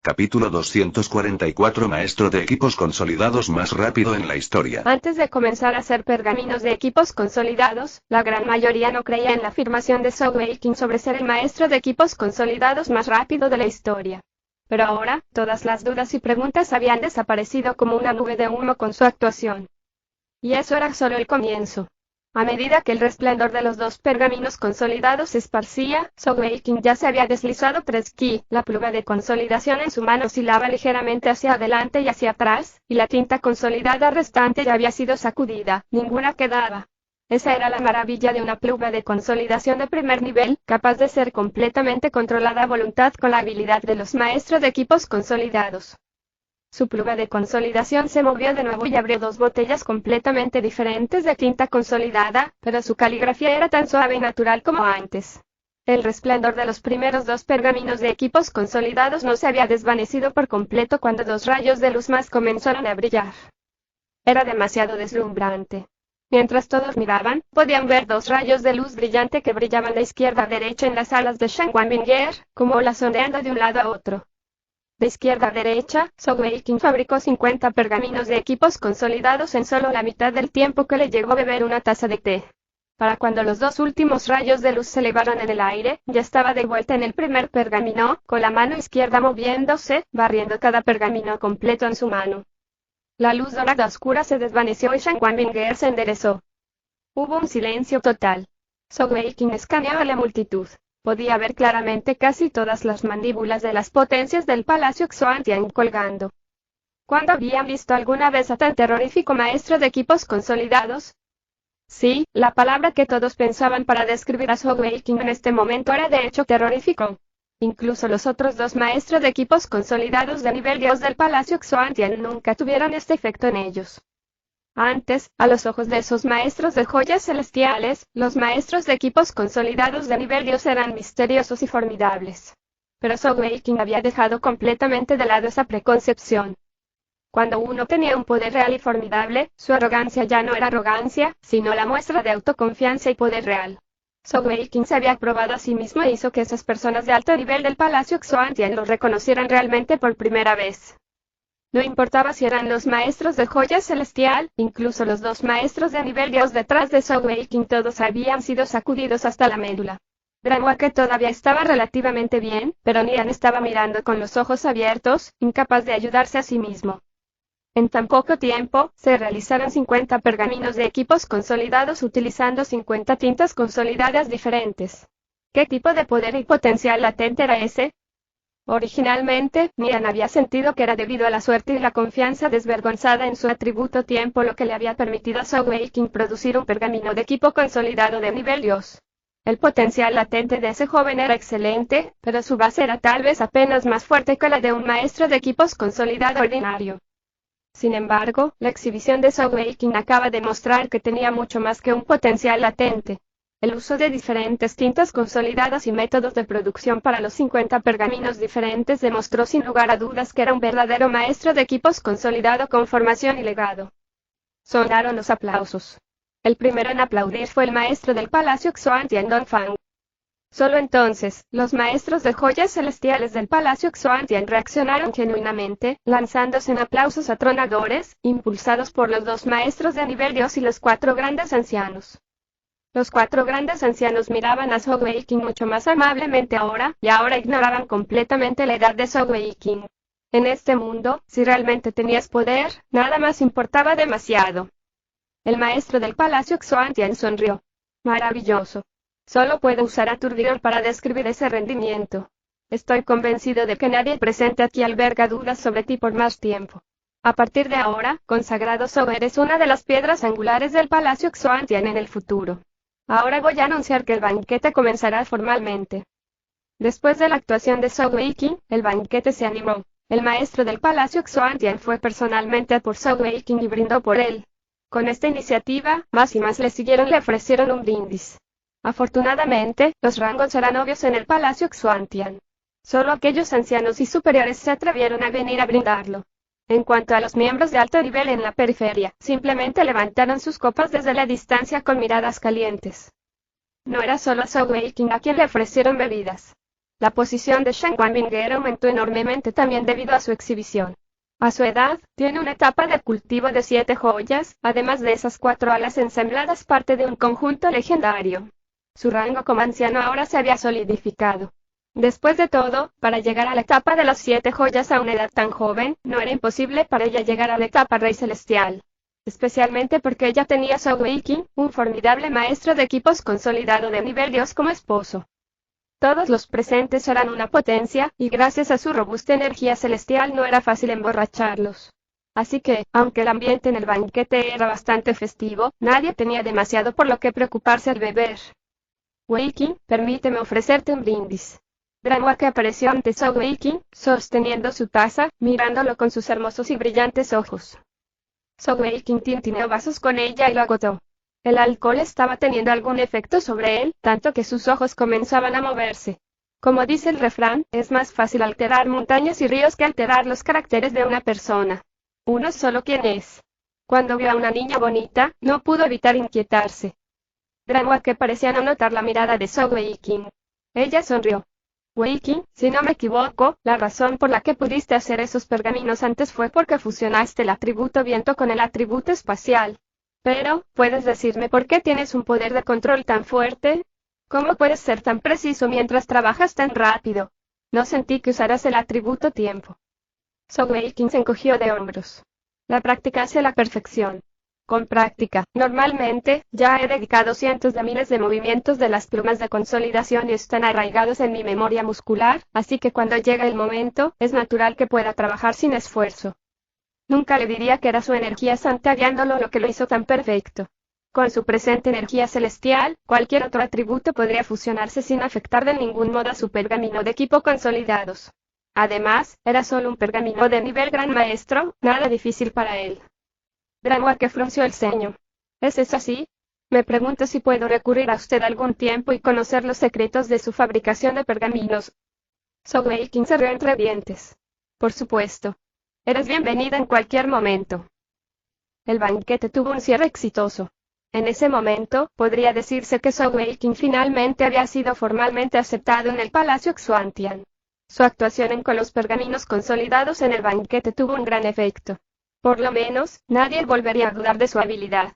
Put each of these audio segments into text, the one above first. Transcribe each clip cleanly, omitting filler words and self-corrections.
Capítulo 244 Maestro de equipos consolidados más rápido en la historia. Antes de comenzar a hacer pergaminos de equipos consolidados, la gran mayoría no creía en la afirmación de Sogeking sobre ser el maestro de equipos consolidados más rápido de la historia. Pero ahora, todas las dudas y preguntas habían desaparecido como una nube de humo con su actuación. Y eso era solo el comienzo. A medida que el resplandor de los dos pergaminos consolidados se esparcía, Sogeking ya se había deslizado 3 ki, la pluma de consolidación en su mano oscilaba ligeramente hacia adelante y hacia atrás, y la tinta consolidada restante ya había sido sacudida, ninguna quedaba. Esa era la maravilla de una pluma de consolidación de primer nivel, capaz de ser completamente controlada a voluntad con la habilidad de los maestros de equipos consolidados. Su pluma de consolidación se movió de nuevo y abrió 2 botellas completamente diferentes de tinta consolidada, pero su caligrafía era tan suave y natural como antes. El resplandor de los primeros 2 pergaminos de equipos consolidados no se había desvanecido por completo cuando 2 rayos de luz más comenzaron a brillar. Era demasiado deslumbrante. Mientras todos miraban, podían ver 2 rayos de luz brillante que brillaban de izquierda a derecha en las alas de Shen Wanbinger, como olas ondeando de un lado a otro. De izquierda a derecha, Sogeking fabricó 50 pergaminos de equipos consolidados en solo la mitad del tiempo que le llevó a beber una taza de té. Para cuando los 2 últimos rayos de luz se elevaron en el aire, ya estaba de vuelta en el primer pergamino, con la mano izquierda moviéndose, barriendo cada pergamino completo en su mano. La luz dorada oscura se desvaneció y Shen Wanbinger se enderezó. Hubo un silencio total. Sogeking escaneaba a la multitud. Podía ver claramente casi todas las mandíbulas de las potencias del Palacio Xuantian colgando. ¿Cuándo habían visto alguna vez a tan terrorífico maestro de equipos consolidados? Sí, la palabra que todos pensaban para describir a Sogeking en este momento era de hecho terrorífico. Incluso los otros 2 maestros de equipos consolidados de nivel Dios del Palacio Xuantian nunca tuvieron este efecto en ellos. Antes, a los ojos de esos maestros de joyas celestiales, los maestros de equipos consolidados de nivel Dios eran misteriosos y formidables. Pero Sogeking había dejado completamente de lado esa preconcepción. Cuando uno tenía un poder real y formidable, su arrogancia ya no era arrogancia, sino la muestra de autoconfianza y poder real. Sogeking se había probado a sí mismo e hizo que esas personas de alto nivel del Palacio Xuantian lo reconocieran realmente por primera vez. No importaba si eran los maestros de joya celestial, incluso los 2 maestros de nivel Dios detrás de Sogeking todos habían sido sacudidos hasta la médula. Granwake todavía estaba relativamente bien, pero Nian estaba mirando con los ojos abiertos, incapaz de ayudarse a sí mismo. En tan poco tiempo, se realizaron 50 pergaminos de equipos consolidados utilizando 50 tintas consolidadas diferentes. ¿Qué tipo de poder y potencial latente era ese? Originalmente, Nian había sentido que era debido a la suerte y la confianza desvergonzada en su atributo tiempo lo que le había permitido a Sogeking producir un pergamino de equipo consolidado de nivel Dios. El potencial latente de ese joven era excelente, pero su base era tal vez apenas más fuerte que la de un maestro de equipos consolidado ordinario. Sin embargo, la exhibición de Sogeking acaba de mostrar que tenía mucho más que un potencial latente. El uso de diferentes tintas consolidadas y métodos de producción para los 50 pergaminos diferentes demostró sin lugar a dudas que era un verdadero maestro de equipos consolidado con formación y legado. Sonaron los aplausos. El primero en aplaudir fue el maestro del Palacio Xuantian Dongfang. Solo entonces, los maestros de joyas celestiales del Palacio Xuantian reaccionaron genuinamente, lanzándose en aplausos atronadores, impulsados por los 2 maestros de nivel Dios y los 4 grandes ancianos. Los 4 grandes ancianos miraban a Sogeking mucho más amablemente ahora, y ahora ignoraban completamente la edad de Sogeking. En este mundo, si realmente tenías poder, nada más importaba demasiado. El maestro del Palacio Xuantian sonrió. Maravilloso. Solo puedo usar aturdidor para describir ese rendimiento. Estoy convencido de que nadie presente aquí alberga dudas sobre ti por más tiempo. A partir de ahora, consagrado Soge eres una de las piedras angulares del Palacio Xuantian en el futuro. Ahora voy a anunciar que el banquete comenzará formalmente. Después de la actuación de Sogeking, el banquete se animó. El maestro del Palacio Xuantian fue personalmente a por Sogeking y brindó por él. Con esta iniciativa, más y más le siguieron y le ofrecieron un brindis. Afortunadamente, los rangos eran obvios en el Palacio Xuantian. Solo aquellos ancianos y superiores se atrevieron a venir a brindarlo. En cuanto a los miembros de alto nivel en la periferia, simplemente levantaron sus copas desde la distancia con miradas calientes. No era solo a Sogeking a quien le ofrecieron bebidas. La posición de Shen Wanbinger aumentó enormemente también debido a su exhibición. A su edad, tiene una etapa de cultivo de 7 joyas, además de esas 4 alas ensambladas parte de un conjunto legendario. Su rango como anciano ahora se había solidificado. Después de todo, para llegar a la etapa de las 7 joyas a una edad tan joven, no era imposible para ella llegar a la etapa Rey Celestial. Especialmente porque ella tenía Zhou Weiqing, un formidable maestro de equipos consolidado de nivel Dios como esposo. Todos los presentes eran una potencia, y gracias a su robusta energía celestial no era fácil emborracharlos. Así que, aunque el ambiente en el banquete era bastante festivo, nadie tenía demasiado por lo que preocuparse al beber. Weiqing, permíteme ofrecerte un brindis. Dranwake apareció ante Zhou Weiqing, sosteniendo su taza, mirándolo con sus hermosos y brillantes ojos. Zhou Weiqing tintineó vasos con ella y lo agotó. El alcohol estaba teniendo algún efecto sobre él, tanto que sus ojos comenzaban a moverse. Como dice el refrán, es más fácil alterar montañas y ríos que alterar los caracteres de una persona. Uno es solo quien es. Cuando vio a una niña bonita, no pudo evitar inquietarse. Dranwake parecía no notar la mirada de Zhou Weiqing. Ella sonrió. Weiqing, si no me equivoco, la razón por la que pudiste hacer esos pergaminos antes fue porque fusionaste el atributo viento con el atributo espacial. Pero, ¿puedes decirme por qué tienes un poder de control tan fuerte? ¿Cómo puedes ser tan preciso mientras trabajas tan rápido? No sentí que usaras el atributo tiempo. Zhou Weiqing se encogió de hombros. La práctica hace la perfección. Con práctica, normalmente, ya he dedicado cientos de miles de movimientos de las plumas de consolidación y están arraigados en mi memoria muscular, así que cuando llega el momento, es natural que pueda trabajar sin esfuerzo. Nunca le diría que era su energía santa guiándolo lo que lo hizo tan perfecto. Con su presente energía celestial, cualquier otro atributo podría fusionarse sin afectar de ningún modo a su pergamino de equipo consolidados. Además, era solo un pergamino de nivel gran maestro, nada difícil para él. Dranwake frunció el ceño. ¿Es eso así? Me pregunto si puedo recurrir a usted algún tiempo y conocer los secretos de su fabricación de pergaminos. Zhou Weiqing se rió entre dientes. Por supuesto. Eres bienvenida en cualquier momento. El banquete tuvo un cierre exitoso. En ese momento, podría decirse que Zhou Weiqing finalmente había sido formalmente aceptado en el Palacio Xuantian. Su actuación con los pergaminos consolidados en el banquete tuvo un gran efecto. Por lo menos, nadie volvería a dudar de su habilidad.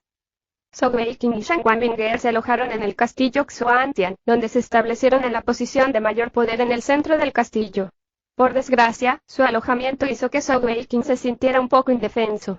Zhou Weiqing y Shen Wanbinger se alojaron en el castillo Xuantian, donde se establecieron en la posición de mayor poder en el centro del castillo. Por desgracia, su alojamiento hizo que Zhou Weiqing se sintiera un poco indefenso.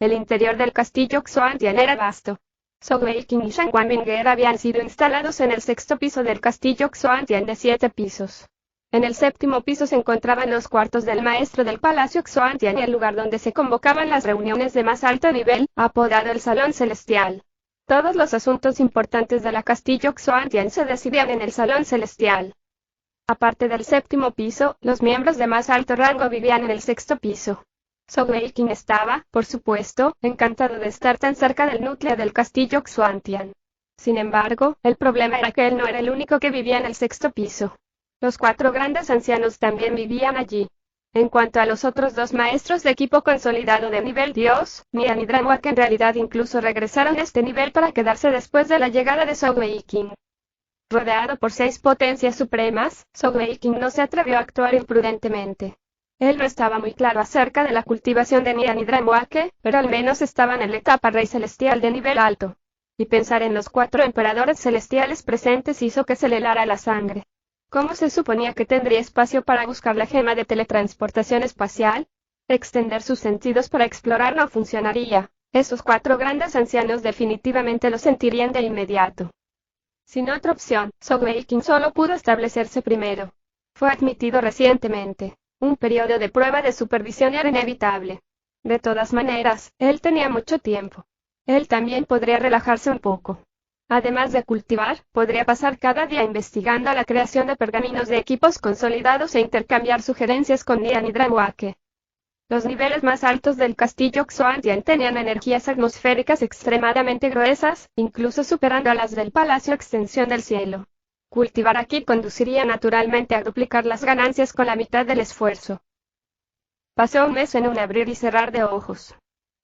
El interior del castillo Xuantian era vasto. Zhou Weiqing y Shen Wanbinger habían sido instalados en el 6º piso del castillo Xuantian de 7 pisos. En el 7º piso se encontraban los cuartos del maestro del Palacio Xuantian y el lugar donde se convocaban las reuniones de más alto nivel, apodado el Salón Celestial. Todos los asuntos importantes de la castillo Xuantian se decidían en el Salón Celestial. Aparte del 7º piso, los miembros de más alto rango vivían en el 6º piso. Zhou Weiqing estaba, por supuesto, encantado de estar tan cerca del núcleo del castillo Xuantian. Sin embargo, el problema era que él no era el único que vivía en el 6º piso. Los 4 grandes ancianos también vivían allí. En cuanto a los otros 2 maestros de equipo consolidado de nivel Dios, Nian y Dranwake en realidad incluso regresaron a este nivel para quedarse después de la llegada de Zhou Weiqing. Rodeado por 6 potencias supremas, Zhou Weiqing no se atrevió a actuar imprudentemente. Él no estaba muy claro acerca de la cultivación de Nian y Dranwake, pero al menos estaban en la etapa Rey Celestial de nivel alto. Y pensar en los 4 emperadores celestiales presentes hizo que se le helara la sangre. ¿Cómo se suponía que tendría espacio para buscar la gema de teletransportación espacial? Extender sus sentidos para explorar no funcionaría. Esos 4 grandes ancianos definitivamente lo sentirían de inmediato. Sin otra opción, Zhou Weiqing solo pudo establecerse primero. Fue admitido recientemente. Un periodo de prueba de supervisión era inevitable. De todas maneras, él tenía mucho tiempo. Él también podría relajarse un poco. Además de cultivar, podría pasar cada día investigando la creación de pergaminos de equipos consolidados e intercambiar sugerencias con Nian y Dranwake. Los niveles más altos del castillo Xuantian tenían energías atmosféricas extremadamente gruesas, incluso superando a las del Palacio Extensión del Cielo. Cultivar aquí conduciría naturalmente a duplicar las ganancias con la mitad del esfuerzo. Pasó un mes en un abrir y cerrar de ojos.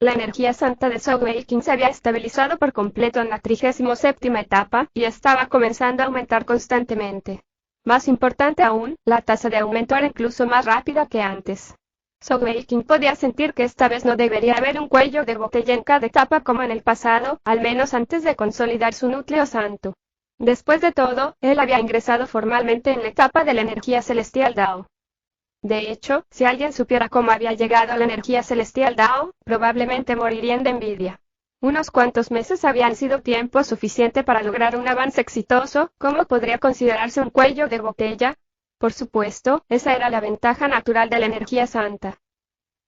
La energía santa de Zhou Weiqing se había estabilizado por completo en la 37ª etapa, y estaba comenzando a aumentar constantemente. Más importante aún, la tasa de aumento era incluso más rápida que antes. Sogeking podía sentir que esta vez no debería haber un cuello de botella en cada etapa como en el pasado, al menos antes de consolidar su núcleo santo. Después de todo, él había ingresado formalmente en la etapa de la energía celestial Dao. De hecho, si alguien supiera cómo había llegado a la energía celestial Dao, probablemente morirían de envidia. Unos cuantos meses habían sido tiempo suficiente para lograr un avance exitoso. ¿Cómo podría considerarse un cuello de botella? Por supuesto, esa era la ventaja natural de la energía santa.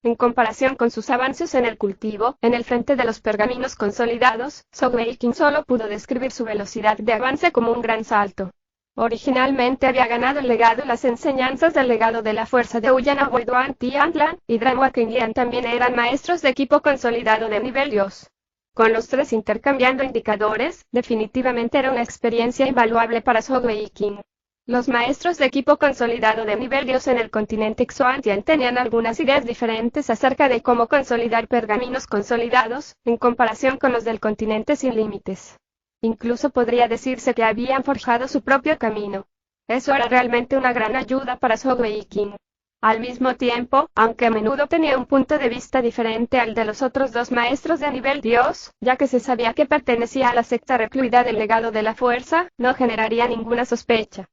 En comparación con sus avances en el cultivo, en el frente de los pergaminos consolidados, Sogeking solo pudo describir su velocidad de avance como un gran salto. Originalmente había ganado el legado y las enseñanzas del legado de la fuerza de Ullanaboy Duan Tianlan, y Dranwake Lian también eran maestros de equipo consolidado de nivel Dios. Con los tres intercambiando indicadores, definitivamente era una experiencia invaluable para Sogeking. Los maestros de equipo consolidado de nivel Dios en el continente Xuantian tenían algunas ideas diferentes acerca de cómo consolidar pergaminos consolidados, en comparación con los del continente sin límites. Incluso podría decirse que habían forjado su propio camino. Eso era realmente una gran ayuda para Sogeking. Al mismo tiempo, aunque a menudo tenía un punto de vista diferente al de los otros dos maestros de nivel Dios, ya que se sabía que pertenecía a la secta recluida del legado de la fuerza, no generaría ninguna sospecha.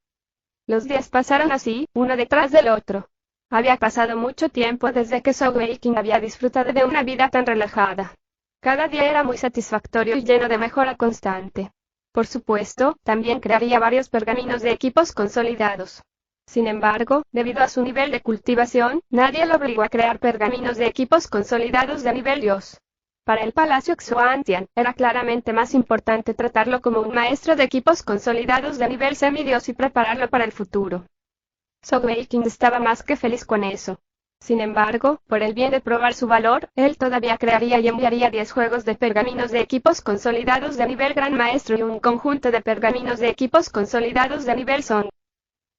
Los días pasaron así, uno detrás del otro. Había pasado mucho tiempo desde que Sogeking había disfrutado de una vida tan relajada. Cada día era muy satisfactorio y lleno de mejora constante. Por supuesto, también crearía varios pergaminos de equipos consolidados. Sin embargo, debido a su nivel de cultivación, nadie lo obligó a crear pergaminos de equipos consolidados de nivel Dios. Para el Palacio Xuantian, era claramente más importante tratarlo como un maestro de equipos consolidados de nivel semidios y prepararlo para el futuro. Sogeking estaba más que feliz con eso. Sin embargo, por el bien de probar su valor, él todavía crearía y enviaría 10 juegos de pergaminos de equipos consolidados de nivel Gran Maestro y un conjunto de pergaminos de equipos consolidados de nivel Song.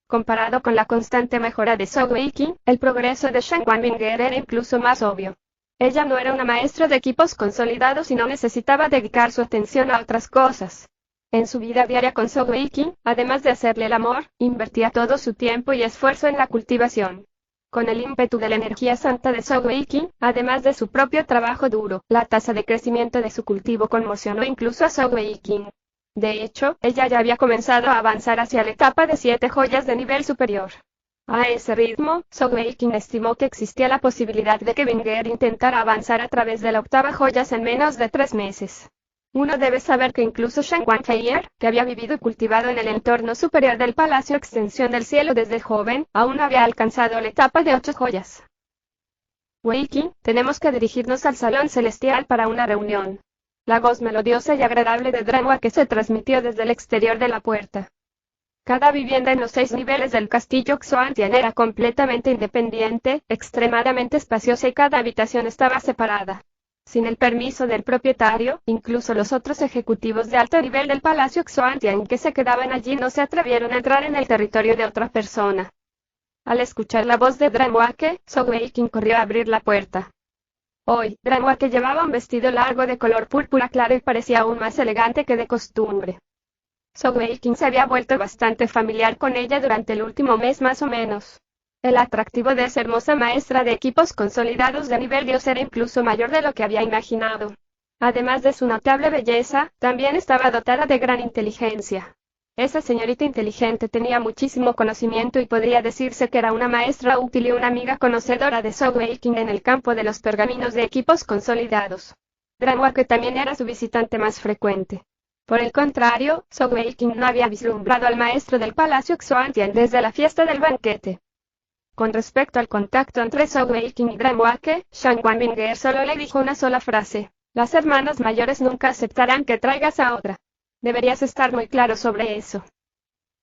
Comparado con la constante mejora de Sogeking, el progreso de Shen Wanbinger era incluso más obvio. Ella no era una maestra de equipos consolidados y no necesitaba dedicar su atención a otras cosas. En su vida diaria con Sogeking, además de hacerle el amor, invertía todo su tiempo y esfuerzo en la cultivación. Con el ímpetu de la energía santa de Sogeking, además de su propio trabajo duro, la tasa de crecimiento de su cultivo conmocionó incluso a Sogeking. De hecho, ella ya había comenzado a avanzar hacia la etapa de 7 joyas de nivel superior. A ese ritmo, Sogeking estimó que existía la posibilidad de que Binger intentara avanzar a través de la 8ª joyas en menos de 3 meses. Uno debe saber que incluso Shen Wanfeier, que había vivido y cultivado en el entorno superior del Palacio Extensión del Cielo desde joven, aún no había alcanzado la etapa de 8 joyas. Weiqing, tenemos que dirigirnos al Salón Celestial para una reunión. La voz melodiosa y agradable de Dranwake se transmitió desde el exterior de la puerta. Cada vivienda en los 6 niveles del castillo Xuantian era completamente independiente, extremadamente espaciosa y cada habitación estaba separada. Sin el permiso del propietario, incluso los otros ejecutivos de alto nivel del Palacio Xuantian que se quedaban allí no se atrevieron a entrar en el territorio de otra persona. Al escuchar la voz de Dranwake, Sogeking corrió a abrir la puerta. Hoy, Dranwake llevaba un vestido largo de color púrpura claro y parecía aún más elegante que de costumbre. Sogeking se había vuelto bastante familiar con ella durante el último mes más o menos. El atractivo de esa hermosa maestra de equipos consolidados de nivel Dios era incluso mayor de lo que había imaginado. Además de su notable belleza, también estaba dotada de gran inteligencia. Esa señorita inteligente tenía muchísimo conocimiento y podría decirse que era una maestra útil y una amiga conocedora de Sogeking en el campo de los pergaminos de equipos consolidados. Dranwake también era su visitante más frecuente. Por el contrario, Sogeking no había vislumbrado al maestro del Palacio Xuantian desde la fiesta del banquete. Con respecto al contacto entre Sogeking y Dranwake, Shen Wanbinger solo le dijo una sola frase: las hermanas mayores nunca aceptarán que traigas a otra. Deberías estar muy claro sobre eso.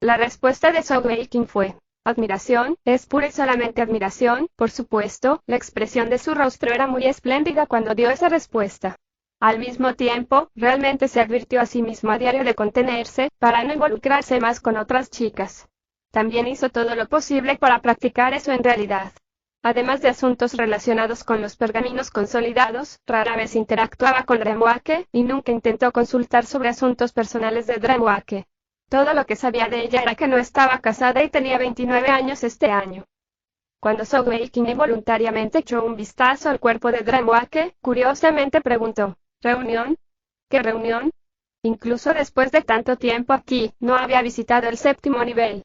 La respuesta de Sogeking fue: admiración, es pura y solamente admiración. Por supuesto, la expresión de su rostro era muy espléndida cuando dio esa respuesta. Al mismo tiempo, realmente se advirtió a sí mismo a diario de contenerse, para no involucrarse más con otras chicas. También hizo todo lo posible para practicar eso en realidad. Además de asuntos relacionados con los pergaminos consolidados, rara vez interactuaba con Dranwake, y nunca intentó consultar sobre asuntos personales de Dranwake. Todo lo que sabía de ella era que no estaba casada y tenía 29 años este año. Cuando Sogeking involuntariamente echó un vistazo al cuerpo de Dreamwalker, curiosamente preguntó, ¿reunión? ¿Qué reunión? Incluso después de tanto tiempo aquí, no había visitado el séptimo nivel.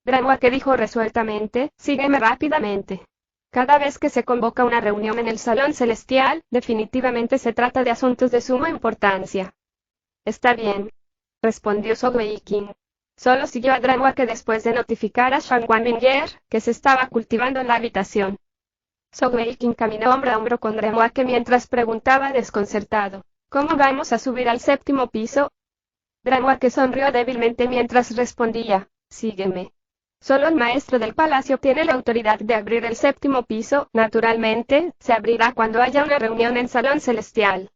Dreamwalker dijo resueltamente, sígueme rápidamente. Cada vez que se convoca una reunión en el Salón Celestial, definitivamente se trata de asuntos de suma importancia. Está bien, respondió Sogeking. Solo siguió a Dreamwalker después de notificar a Shang Wanminger que se estaba cultivando en la habitación. Sogeking caminó hombro a hombro con Dreamwalker mientras preguntaba desconcertado, ¿cómo vamos a subir al séptimo piso? Dreamwalker sonrió débilmente mientras respondía, sígueme. Solo el maestro del palacio tiene la autoridad de abrir el séptimo piso, naturalmente, se abrirá cuando haya una reunión en Salón Celestial.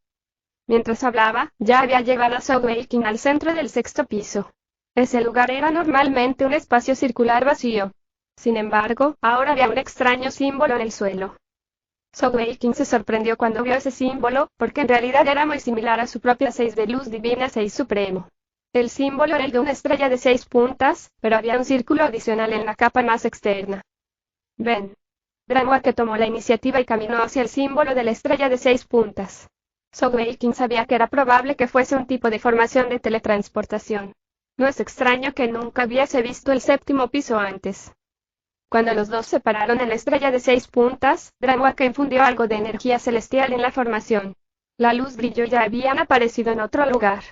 Mientras hablaba, ya había llevado a Sogeking al centro del sexto piso. Ese lugar era normalmente un espacio circular vacío. Sin embargo, ahora había un extraño símbolo en el suelo. Sogeking se sorprendió cuando vio ese símbolo, porque en realidad era muy similar a su propia 6 de luz divina 6 supremo. El símbolo era el de una estrella de 6 puntas, pero había un círculo adicional en la capa más externa. Ven. Dreamwalker tomó la iniciativa y caminó hacia el símbolo de la estrella de 6 puntas. Sogeking sabía que era probable que fuese un tipo de formación de teletransportación. No es extraño que nunca hubiese visto el séptimo piso antes. Cuando los dos se pararon en la estrella de 6 puntas, Dreamwalker infundió algo de energía celestial en la formación. La luz brilló y ya habían aparecido en otro lugar.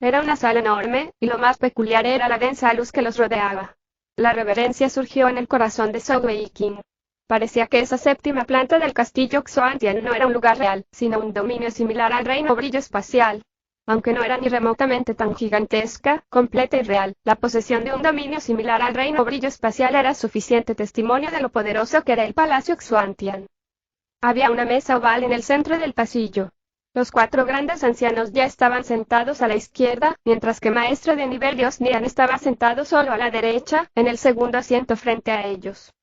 Era una sala enorme, y lo más peculiar era la densa luz que los rodeaba. La reverencia surgió en el corazón de Sogeking. Parecía que esa séptima planta del castillo Xuantian no era un lugar real, sino un dominio similar al reino brillo espacial. Aunque no era ni remotamente tan gigantesca, completa y real, la posesión de un dominio similar al reino brillo espacial era suficiente testimonio de lo poderoso que era el palacio Xuantian. Había una mesa oval en el centro del pasillo. Los 4 grandes ancianos ya estaban sentados a la izquierda, mientras que Maestro de nivel Dios Nian estaba sentado solo a la derecha, en el segundo asiento frente a ellos.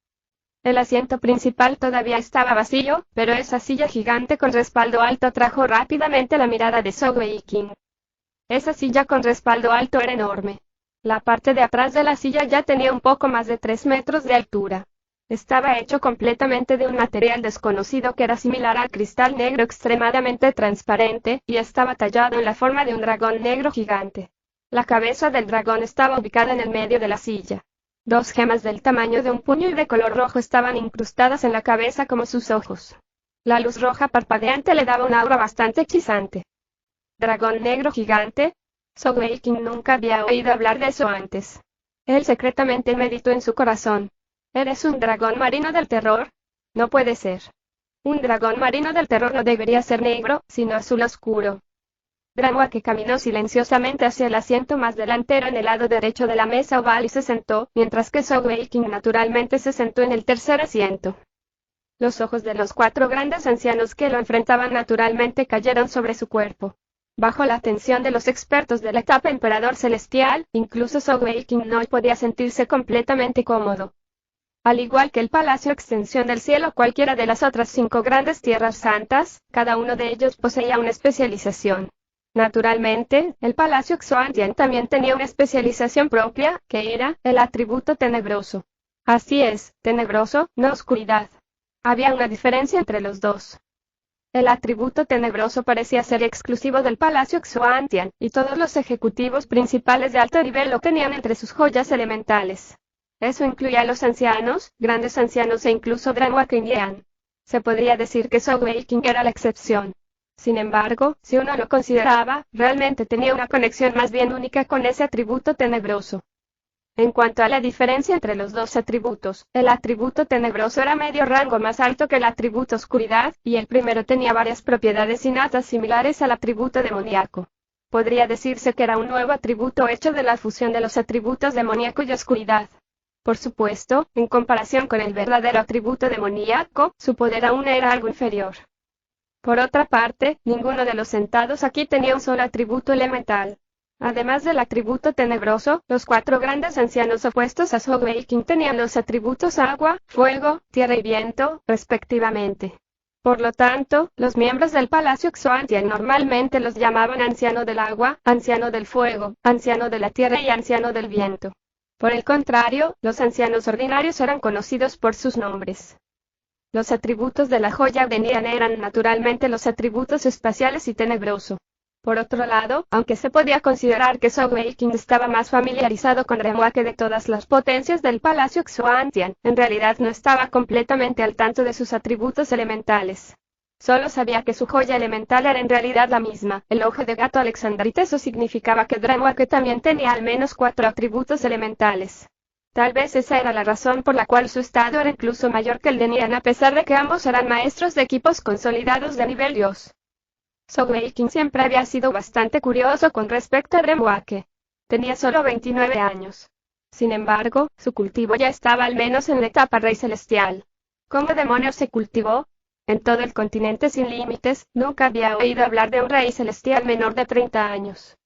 El asiento principal todavía estaba vacío, pero esa silla gigante con respaldo alto atrajo rápidamente la mirada de Sogeking. Esa silla con respaldo alto era enorme. La parte de atrás de la silla ya tenía un poco más de 3 metros de altura. Estaba hecho completamente de un material desconocido que era similar al cristal negro extremadamente transparente, y estaba tallado en la forma de un dragón negro gigante. La cabeza del dragón estaba ubicada en el medio de la silla. 2 gemas del tamaño de un puño y de color rojo estaban incrustadas en la cabeza como sus ojos. La luz roja parpadeante le daba un aura bastante hechizante. ¿Dragón negro gigante? Sogeking nunca había oído hablar de eso antes. Él secretamente meditó en su corazón. ¿Eres un dragón marino del terror? No puede ser. Un dragón marino del terror no debería ser negro, sino azul oscuro. Dreamwalker caminó silenciosamente hacia el asiento más delantero en el lado derecho de la mesa oval y se sentó, mientras que Sogeking naturalmente se sentó en el tercer asiento. Los ojos de los 4 grandes ancianos que lo enfrentaban naturalmente cayeron sobre su cuerpo. Bajo la atención de los expertos de la etapa Emperador Celestial, incluso Sogeking no podía sentirse completamente cómodo. Al igual que el Palacio Extensión del Cielo o cualquiera de las otras 5 grandes tierras santas, cada uno de ellos poseía una especialización. Naturalmente, el Palacio Xuantian también tenía una especialización propia, que era el atributo tenebroso. Así es, tenebroso, no oscuridad. Había una diferencia entre los dos. El atributo tenebroso parecía ser exclusivo del Palacio Xuantian, y todos los ejecutivos principales de alto nivel lo tenían entre sus joyas elementales. Eso incluía a los ancianos, grandes ancianos e incluso Dreamwalker y Nian. Se podría decir que Sogeking era la excepción. Sin embargo, si uno lo consideraba, realmente tenía una conexión más bien única con ese atributo tenebroso. En cuanto a la diferencia entre los dos atributos, el atributo tenebroso era medio rango más alto que el atributo oscuridad, y el primero tenía varias propiedades innatas similares al atributo demoníaco. Podría decirse que era un nuevo atributo hecho de la fusión de los atributos demoníaco y oscuridad. Por supuesto, en comparación con el verdadero atributo demoníaco, su poder aún era algo inferior. Por otra parte, ninguno de los sentados aquí tenía un solo atributo elemental. Además del atributo tenebroso, los 4 grandes ancianos opuestos a Sogeking tenían los atributos agua, fuego, tierra y viento, respectivamente. Por lo tanto, los miembros del Palacio Xuantian normalmente los llamaban Anciano del Agua, Anciano del Fuego, Anciano de la Tierra y Anciano del Viento. Por el contrario, los ancianos ordinarios eran conocidos por sus nombres. Los atributos de la joya de Nian eran naturalmente los atributos espaciales y tenebroso. Por otro lado, aunque se podía considerar que Zhou Weiqing estaba más familiarizado con Renhua que de todas las potencias del Palacio Xuantian, en realidad no estaba completamente al tanto de sus atributos elementales. Solo sabía que su joya elemental era en realidad la misma, el ojo de gato alexandrite. Eso significaba que Renhua también tenía al menos 4 atributos elementales. Tal vez esa era la razón por la cual su estado era incluso mayor que el de Nian, a pesar de que ambos eran maestros de equipos consolidados de nivel Dios. Zhou Weiqing siempre había sido bastante curioso con respecto a Renhua. Tenía solo 29 años. Sin embargo, su cultivo ya estaba al menos en la etapa Rey Celestial. ¿Cómo demonios se cultivó? En todo el continente sin límites, nunca había oído hablar de un Rey Celestial menor de 30 años.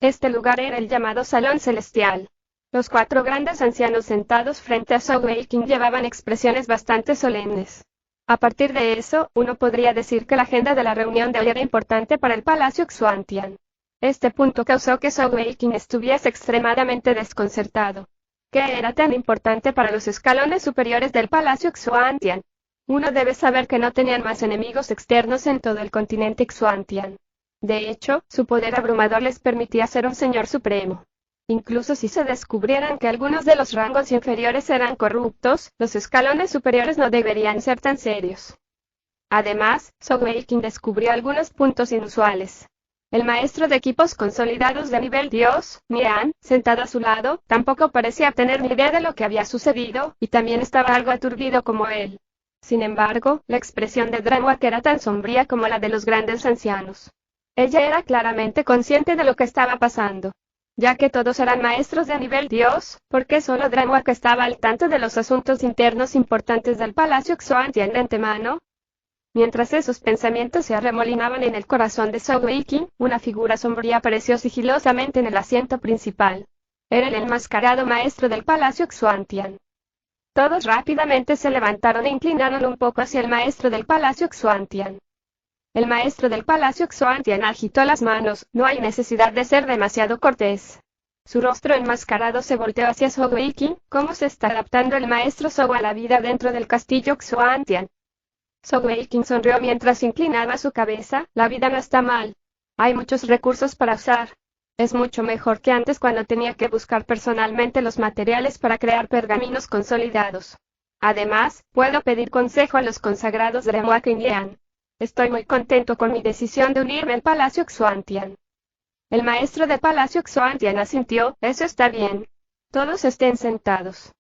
Este lugar era el llamado Salón Celestial. Los 4 grandes ancianos sentados frente a Zhou Weiqing llevaban expresiones bastante solemnes. A partir de eso, uno podría decir que la agenda de la reunión de hoy era importante para el Palacio Xuantian. Este punto causó que Zhou Weiqing estuviese extremadamente desconcertado. ¿Qué era tan importante para los escalones superiores del Palacio Xuantian? Uno debe saber que no tenían más enemigos externos en todo el continente Xuantian. De hecho, su poder abrumador les permitía ser un señor supremo. Incluso si se descubrieran que algunos de los rangos inferiores eran corruptos, los escalones superiores no deberían ser tan serios. Además, Zhou Weiqing descubrió algunos puntos inusuales. El maestro de equipos consolidados de nivel Dios, Nian, sentado a su lado, tampoco parecía tener ni idea de lo que había sucedido, y también estaba algo aturdido como él. Sin embargo, la expresión de Renhua era tan sombría como la de los grandes ancianos. Ella era claramente consciente de lo que estaba pasando. Ya que todos eran maestros de nivel Dios, ¿por qué solo Renhua estaba al tanto de los asuntos internos importantes del Palacio Xuantian de antemano? Mientras esos pensamientos se arremolinaban en el corazón de Zhou Weiqing, una figura sombría apareció sigilosamente en el asiento principal. Era el enmascarado maestro del Palacio Xuantian. Todos rápidamente se levantaron e inclinaron un poco hacia el maestro del Palacio Xuantian. El maestro del Palacio Xuantian agitó las manos. No hay necesidad de ser demasiado cortés. Su rostro enmascarado se volteó hacia Zhou Weiqing. ¿Cómo se está adaptando el maestro Zhou a la vida dentro del castillo Xuantian? Zhou Weiqing sonrió mientras inclinaba su cabeza. La vida no está mal. Hay muchos recursos para usar. Es mucho mejor que antes, cuando tenía que buscar personalmente los materiales para crear pergaminos consolidados. Además, puedo pedir consejo a los consagrados de Renhua y Nian. Estoy muy contento con mi decisión de unirme al Palacio Xuantian. El maestro del Palacio Xuantian asintió. Eso está bien. Todos estén sentados.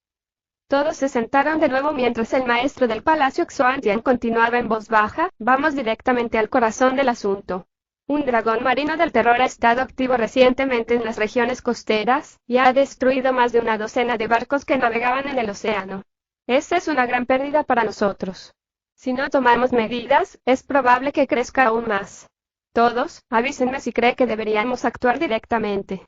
Todos se sentaron de nuevo mientras el maestro del Palacio Xuantian continuaba en voz baja. Vamos directamente al corazón del asunto. Un dragón marino del terror ha estado activo recientemente en las regiones costeras, y ha destruido más de una docena de barcos que navegaban en el océano. Esta es una gran pérdida para nosotros. Si no tomamos medidas, es probable que crezca aún más. Todos, avísenme si cree que deberíamos actuar directamente.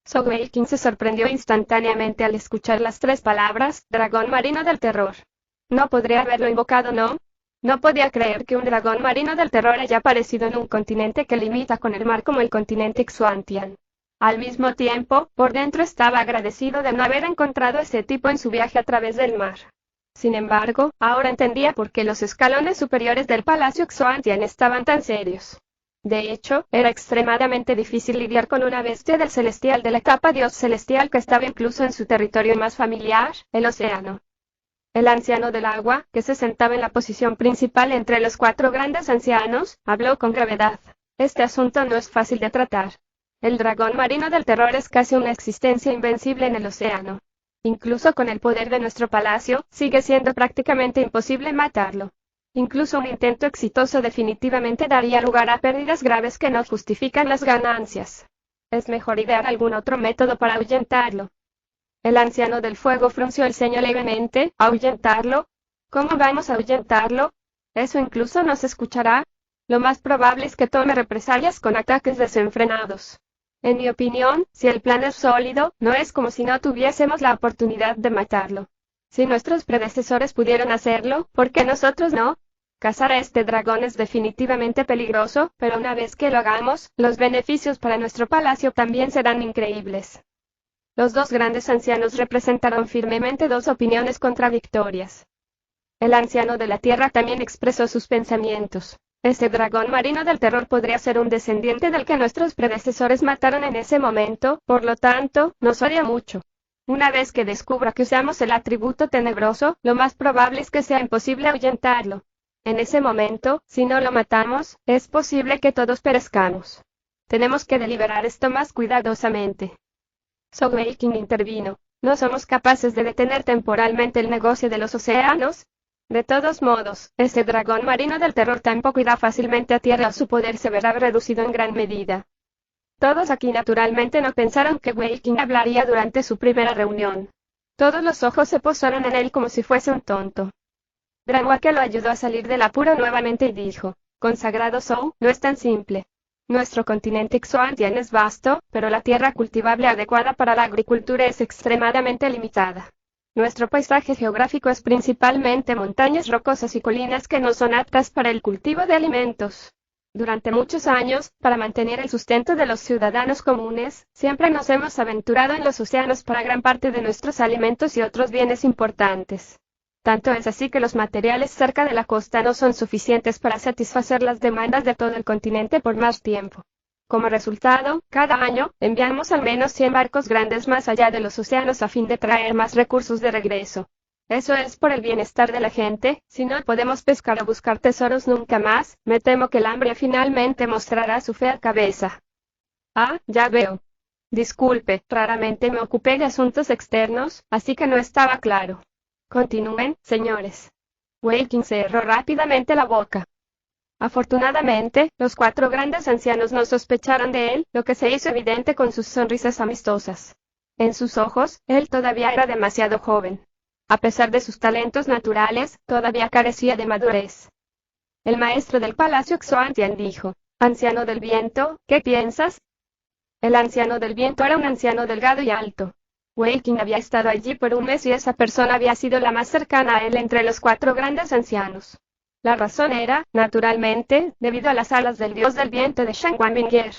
Zhou Weiqing se sorprendió instantáneamente al escuchar las 3 palabras, dragón marino del terror. No podría haberlo invocado, ¿no? No podía creer que un dragón marino del terror haya aparecido en un continente que limita con el mar como el continente Xuantian. Al mismo tiempo, por dentro estaba agradecido de no haber encontrado ese tipo en su viaje a través del mar. Sin embargo, ahora entendía por qué los escalones superiores del Palacio Xuantian estaban tan serios. De hecho, era extremadamente difícil lidiar con una bestia del celestial de la capa Dios celestial que estaba incluso en su territorio más familiar, el océano. El anciano del agua, que se sentaba en la posición principal entre los 4 grandes ancianos, habló con gravedad. Este asunto no es fácil de tratar. El dragón marino del terror es casi una existencia invencible en el océano. Incluso con el poder de nuestro palacio, sigue siendo prácticamente imposible matarlo. Incluso un intento exitoso definitivamente daría lugar a pérdidas graves que no justifican las ganancias. Es mejor idear algún otro método para ahuyentarlo. El anciano del fuego frunció el ceño levemente. ¿Ahuyentarlo? ¿Cómo vamos a ahuyentarlo? ¿Eso incluso nos escuchará? Lo más probable es que tome represalias con ataques desenfrenados. En mi opinión, si el plan es sólido, no es como si no tuviésemos la oportunidad de matarlo. Si nuestros predecesores pudieron hacerlo, ¿por qué nosotros no? Cazar a este dragón es definitivamente peligroso, pero una vez que lo hagamos, los beneficios para nuestro palacio también serán increíbles. Los dos grandes ancianos representaron firmemente dos opiniones contradictorias. El anciano de la tierra también expresó sus pensamientos. Este dragón marino del terror podría ser un descendiente del que nuestros predecesores mataron en ese momento, por lo tanto, nos odia mucho. Una vez que descubra que usamos el atributo tenebroso, lo más probable es que sea imposible ahuyentarlo. En ese momento, si no lo matamos, es posible que todos perezcamos. Tenemos que deliberar esto más cuidadosamente. Sogeking intervino. ¿No somos capaces de detener temporalmente el negocio de los océanos? De todos modos, ese dragón marino del terror tampoco irá fácilmente a tierra o su poder se verá reducido en gran medida. Todos aquí naturalmente no pensaron que Wei Qing hablaría durante su primera reunión. Todos los ojos se posaron en él como si fuese un tonto. Dranwake lo ayudó a salir del apuro nuevamente y dijo, consagrado Zhou, no es tan simple. Nuestro continente Xuantian es vasto, pero la tierra cultivable adecuada para la agricultura es extremadamente limitada. Nuestro paisaje geográfico es principalmente montañas rocosas y colinas que no son aptas para el cultivo de alimentos. Durante muchos años, para mantener el sustento de los ciudadanos comunes, siempre nos hemos aventurado en los océanos para gran parte de nuestros alimentos y otros bienes importantes. Tanto es así que los materiales cerca de la costa no son suficientes para satisfacer las demandas de todo el continente por más tiempo. Como resultado, cada año, enviamos al menos 100 barcos grandes más allá de los océanos a fin de traer más recursos de regreso. Eso es por el bienestar de la gente. Si no podemos pescar o buscar tesoros nunca más, me temo que el hambre finalmente mostrará su fea cabeza. Ah, ya veo. Disculpe, raramente me ocupé de asuntos externos, así que no estaba claro. Continúen, señores. Wei Qing cerró rápidamente la boca. Afortunadamente, los cuatro grandes ancianos no sospecharon de él, lo que se hizo evidente con sus sonrisas amistosas. En sus ojos, él todavía era demasiado joven. A pesar de sus talentos naturales, todavía carecía de madurez. El maestro del palacio Xuantian dijo, anciano del viento, ¿qué piensas? El anciano del viento era un anciano delgado y alto. Wei Qing había estado allí por un mes y esa persona había sido la más cercana a él entre los cuatro grandes ancianos. La razón era, naturalmente, debido a las alas del dios del viento de Shen Wanbinger.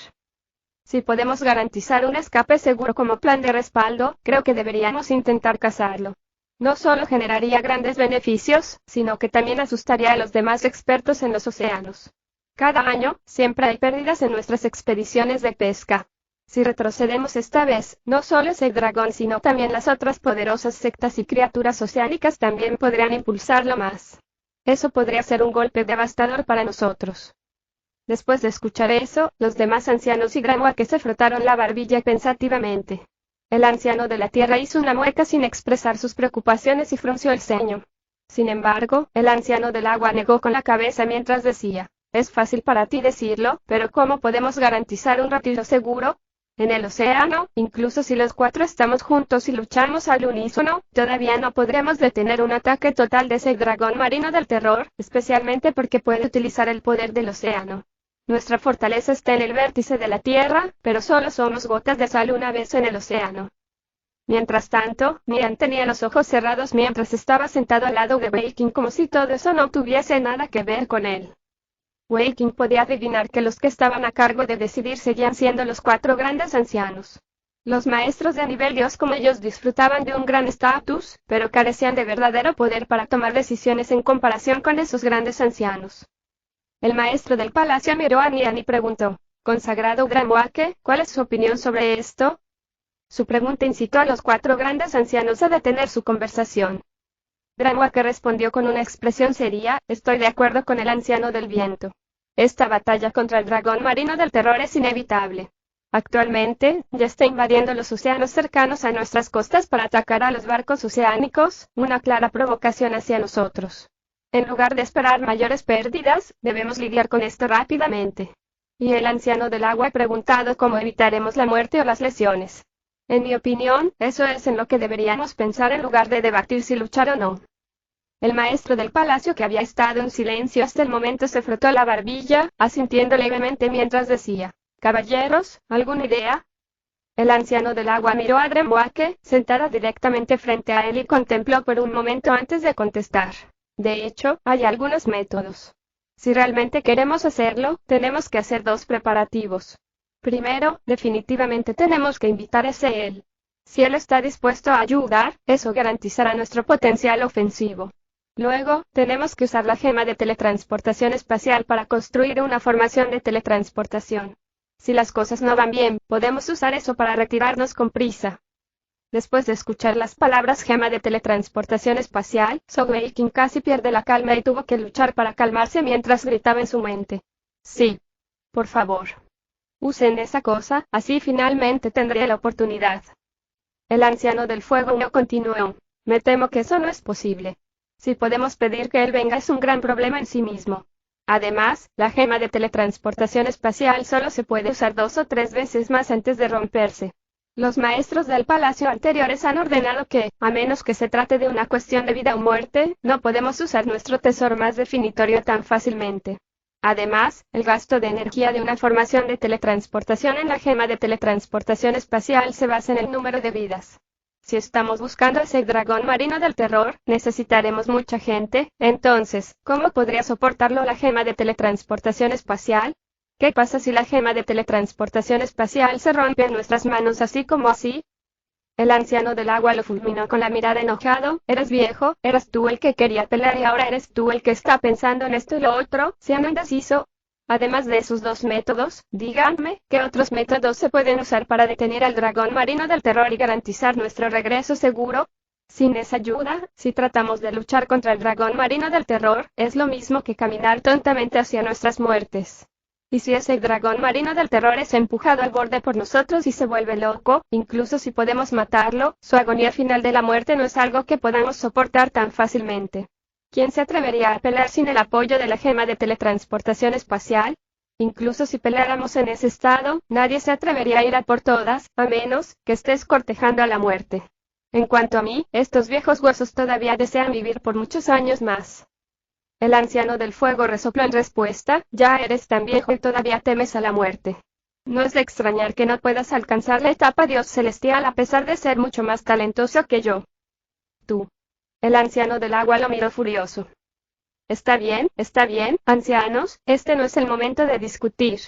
Si podemos garantizar un escape seguro como plan de respaldo, creo que deberíamos intentar cazarlo. No solo generaría grandes beneficios, sino que también asustaría a los demás expertos en los océanos. Cada año, siempre hay pérdidas en nuestras expediciones de pesca. Si retrocedemos esta vez, no solo ese dragón sino también las otras poderosas sectas y criaturas oceánicas también podrían impulsarlo más. Eso podría ser un golpe devastador para nosotros. Después de escuchar eso, los demás ancianos y Dranwake se frotaron la barbilla pensativamente. El anciano de la tierra hizo una mueca sin expresar sus preocupaciones y frunció el ceño. Sin embargo, el anciano del agua negó con la cabeza mientras decía, es fácil para ti decirlo, pero ¿cómo podemos garantizar un retiro seguro? En el océano, incluso si los cuatro estamos juntos y luchamos al unísono, todavía no podremos detener un ataque total de ese dragón marino del terror, especialmente porque puede utilizar el poder del océano. Nuestra fortaleza está en el vértice de la tierra, pero solo somos gotas de sal una vez en el océano. Mientras tanto, Mian tenía los ojos cerrados mientras estaba sentado al lado de Wei Qing como si todo eso no tuviese nada que ver con él. Wei Qing podía adivinar que los que estaban a cargo de decidir seguían siendo los cuatro grandes ancianos. Los maestros de nivel dios como ellos disfrutaban de un gran estatus, pero carecían de verdadero poder para tomar decisiones en comparación con esos grandes ancianos. El maestro del palacio miró a Nian y preguntó, consagrado Dranwake, ¿cuál es su opinión sobre esto? Su pregunta incitó a los cuatro grandes ancianos a detener su conversación. Dranwake respondió con una expresión seria, estoy de acuerdo con el anciano del viento. Esta batalla contra el dragón marino del terror es inevitable. Actualmente, ya está invadiendo los océanos cercanos a nuestras costas para atacar a los barcos oceánicos, una clara provocación hacia nosotros. En lugar de esperar mayores pérdidas, debemos lidiar con esto rápidamente. Y el anciano del agua ha preguntado cómo evitaremos la muerte o las lesiones. En mi opinión, eso es en lo que deberíamos pensar en lugar de debatir si luchar o no. El maestro del palacio, que había estado en silencio hasta el momento, se frotó la barbilla, asintiendo levemente mientras decía, caballeros, ¿alguna idea? El anciano del agua miró a Dranwake, sentada directamente frente a él y contempló por un momento antes de contestar. De hecho, hay algunos métodos. Si realmente queremos hacerlo, tenemos que hacer dos preparativos. Primero, definitivamente tenemos que invitar a él. Si él está dispuesto a ayudar, eso garantizará nuestro potencial ofensivo. Luego, tenemos que usar la gema de teletransportación espacial para construir una formación de teletransportación. Si las cosas no van bien, podemos usar eso para retirarnos con prisa. Después de escuchar las palabras gema de teletransportación espacial, Sogeking casi pierde la calma y tuvo que luchar para calmarse mientras gritaba en su mente. Sí. Por favor. Usen esa cosa, así finalmente tendré la oportunidad. El anciano del fuego no continuó. Me temo que eso no es posible. Si podemos pedir que él venga es un gran problema en sí mismo. Además, la gema de teletransportación espacial solo se puede usar 2 o 3 veces más antes de romperse. Los maestros del palacio anteriores han ordenado que, a menos que se trate de una cuestión de vida o muerte, no podemos usar nuestro tesoro más definitorio tan fácilmente. Además, el gasto de energía de una formación de teletransportación en la gema de teletransportación espacial se basa en el número de vidas. Si estamos buscando ese dragón marino del terror, necesitaremos mucha gente. Entonces, ¿cómo podría soportarlo la gema de teletransportación espacial? ¿Qué pasa si la gema de teletransportación espacial se rompe en nuestras manos así como así? El anciano del agua lo fulminó con la mirada enojado. Eres viejo, eras tú el que quería pelear y ahora eres tú el que está pensando en esto y lo otro, siendo indeciso. Además de esos dos métodos, díganme, ¿qué otros métodos se pueden usar para detener al dragón marino del terror y garantizar nuestro regreso seguro? Sin esa ayuda, si tratamos de luchar contra el dragón marino del terror, es lo mismo que caminar tontamente hacia nuestras muertes. Y si ese dragón marino del terror es empujado al borde por nosotros y se vuelve loco, incluso si podemos matarlo, su agonía final de la muerte no es algo que podamos soportar tan fácilmente. ¿Quién se atrevería a pelear sin el apoyo de la gema de teletransportación espacial? Incluso si peleáramos en ese estado, nadie se atrevería a ir a por todas, a menos que estés cortejando a la muerte. En cuanto a mí, estos viejos huesos todavía desean vivir por muchos años más. El anciano del fuego resopló en respuesta, ya eres tan viejo y todavía temes a la muerte. No es de extrañar que no puedas alcanzar la etapa Dios celestial a pesar de ser mucho más talentoso que yo. Tú. El anciano del agua lo miró furioso. Está bien, ancianos, este no es el momento de discutir.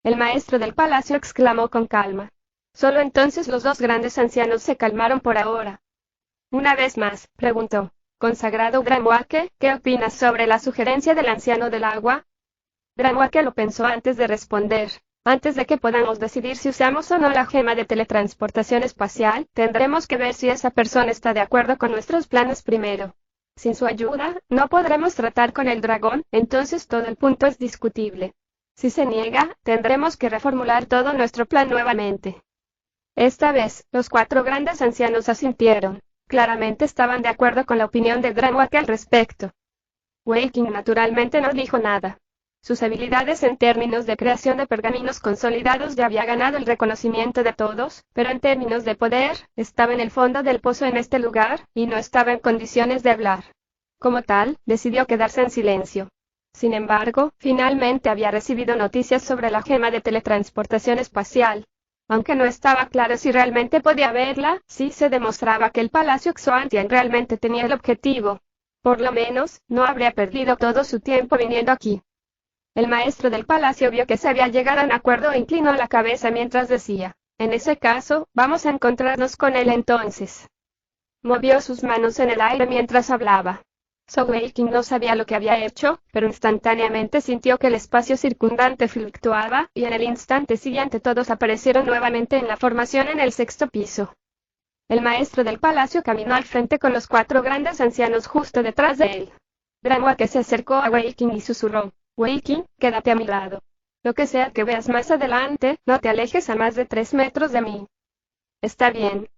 El maestro del palacio exclamó con calma. Solo entonces los dos grandes ancianos se calmaron por ahora. Una vez más, preguntó. Consagrado Granwake, ¿qué opinas sobre la sugerencia del anciano del agua? Granwake lo pensó antes de responder. Antes de que podamos decidir si usamos o no la gema de teletransportación espacial, tendremos que ver si esa persona está de acuerdo con nuestros planes primero. Sin su ayuda, no podremos tratar con el dragón, entonces todo el punto es discutible. Si se niega, tendremos que reformular todo nuestro plan nuevamente. Esta vez, los 4 grandes ancianos asintieron. Claramente estaban de acuerdo con la opinión de Granwake al respecto. Waking naturalmente no dijo nada. Sus habilidades en términos de creación de pergaminos consolidados ya había ganado el reconocimiento de todos, pero en términos de poder, estaba en el fondo del pozo en este lugar, y no estaba en condiciones de hablar. Como tal, decidió quedarse en silencio. Sin embargo, finalmente había recibido noticias sobre la gema de teletransportación espacial. Aunque no estaba claro si realmente podía verla, sí se demostraba que el Palacio Xoantian realmente tenía el objetivo. Por lo menos, no habría perdido todo su tiempo viniendo aquí. El maestro del palacio vio que se había llegado a un acuerdo e inclinó la cabeza mientras decía, en ese caso, vamos a encontrarnos con él entonces. Movió sus manos en el aire mientras hablaba. Sogeking no sabía lo que había hecho, pero instantáneamente sintió que el espacio circundante fluctuaba, y en el instante siguiente todos aparecieron nuevamente en la formación en el 6º piso. El maestro del palacio caminó al frente con los 4 grandes ancianos justo detrás de él. Granwake se acercó a Waking y susurró. Waking, quédate a mi lado. Lo que sea que veas más adelante, no te alejes a más de 3 metros de mí. Está bien.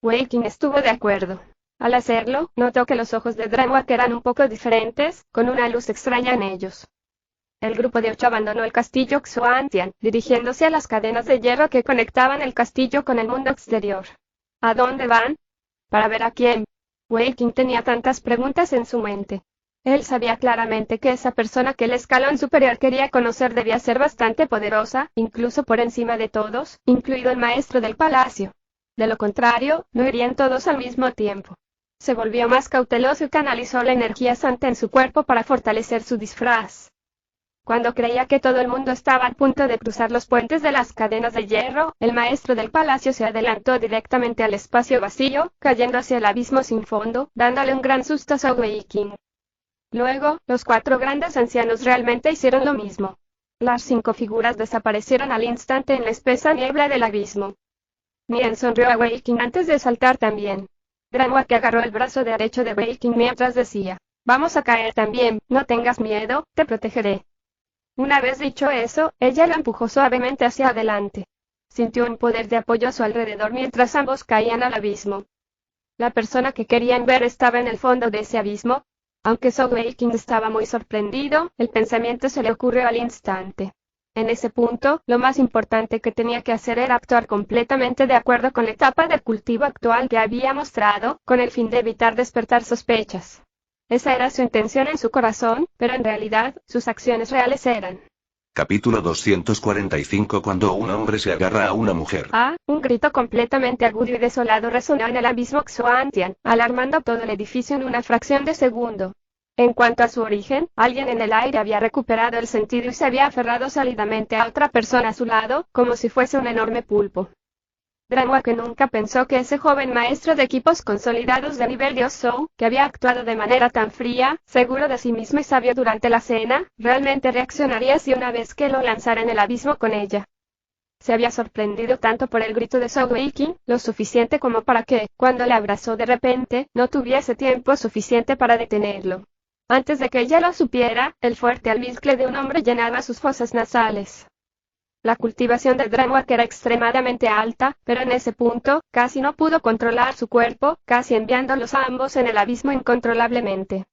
Waking estuvo de acuerdo. Al hacerlo, notó que los ojos de Granwake eran un poco diferentes, con una luz extraña en ellos. El grupo de 8 abandonó el castillo Xoantian, dirigiéndose a las cadenas de hierro que conectaban el castillo con el mundo exterior. ¿A dónde van? ¿Para ver a quién? Waking tenía tantas preguntas en su mente. Él sabía claramente que esa persona que el escalón superior quería conocer debía ser bastante poderosa, incluso por encima de todos, incluido el maestro del palacio. De lo contrario, no irían todos al mismo tiempo. Se volvió más cauteloso y canalizó la energía santa en su cuerpo para fortalecer su disfraz. Cuando creía que todo el mundo estaba a punto de cruzar los puentes de las cadenas de hierro, el maestro del palacio se adelantó directamente al espacio vacío, cayendo hacia el abismo sin fondo, dándole un gran susto a Zhou Weiqing. Luego, los 4 grandes ancianos realmente hicieron lo mismo. Las 5 figuras desaparecieron al instante en la espesa niebla del abismo. Nian sonrió a Weiqing antes de saltar también. Dranwake agarró el brazo derecho de Weiqing mientras decía: «Vamos a caer también, no tengas miedo, te protegeré». Una vez dicho eso, ella lo empujó suavemente hacia adelante. Sintió un poder de apoyo a su alrededor mientras ambos caían al abismo. La persona que querían ver estaba en el fondo de ese abismo. Aunque Zhou Weiqing estaba muy sorprendido, el pensamiento se le ocurrió al instante. En ese punto, lo más importante que tenía que hacer era actuar completamente de acuerdo con la etapa del cultivo actual que había mostrado, con el fin de evitar despertar sospechas. Esa era su intención en su corazón, pero en realidad, sus acciones reales eran. Capítulo 245. Cuando un hombre se agarra a una mujer. Un grito completamente agudo y desolado resonó en el abismo Xuantian, alarmando todo el edificio en una fracción de segundo. En cuanto a su origen, alguien en el aire había recuperado el sentido y se había aferrado sólidamente a otra persona a su lado, como si fuese un enorme pulpo. Dranwake nunca pensó que ese joven maestro de equipos consolidados de nivel Dios Zhou, que había actuado de manera tan fría, seguro de sí mismo y sabio durante la cena, realmente reaccionaría así una vez que lo lanzara en el abismo con ella. Se había sorprendido tanto por el grito de Zhou Weiqing, lo suficiente como para que, cuando le abrazó de repente, no tuviese tiempo suficiente para detenerlo. Antes de que ella lo supiera, el fuerte almizcle de un hombre llenaba sus fosas nasales. La cultivación de Dranwake era extremadamente alta, pero en ese punto, casi no pudo controlar su cuerpo, casi enviándolos a ambos en el abismo incontrolablemente.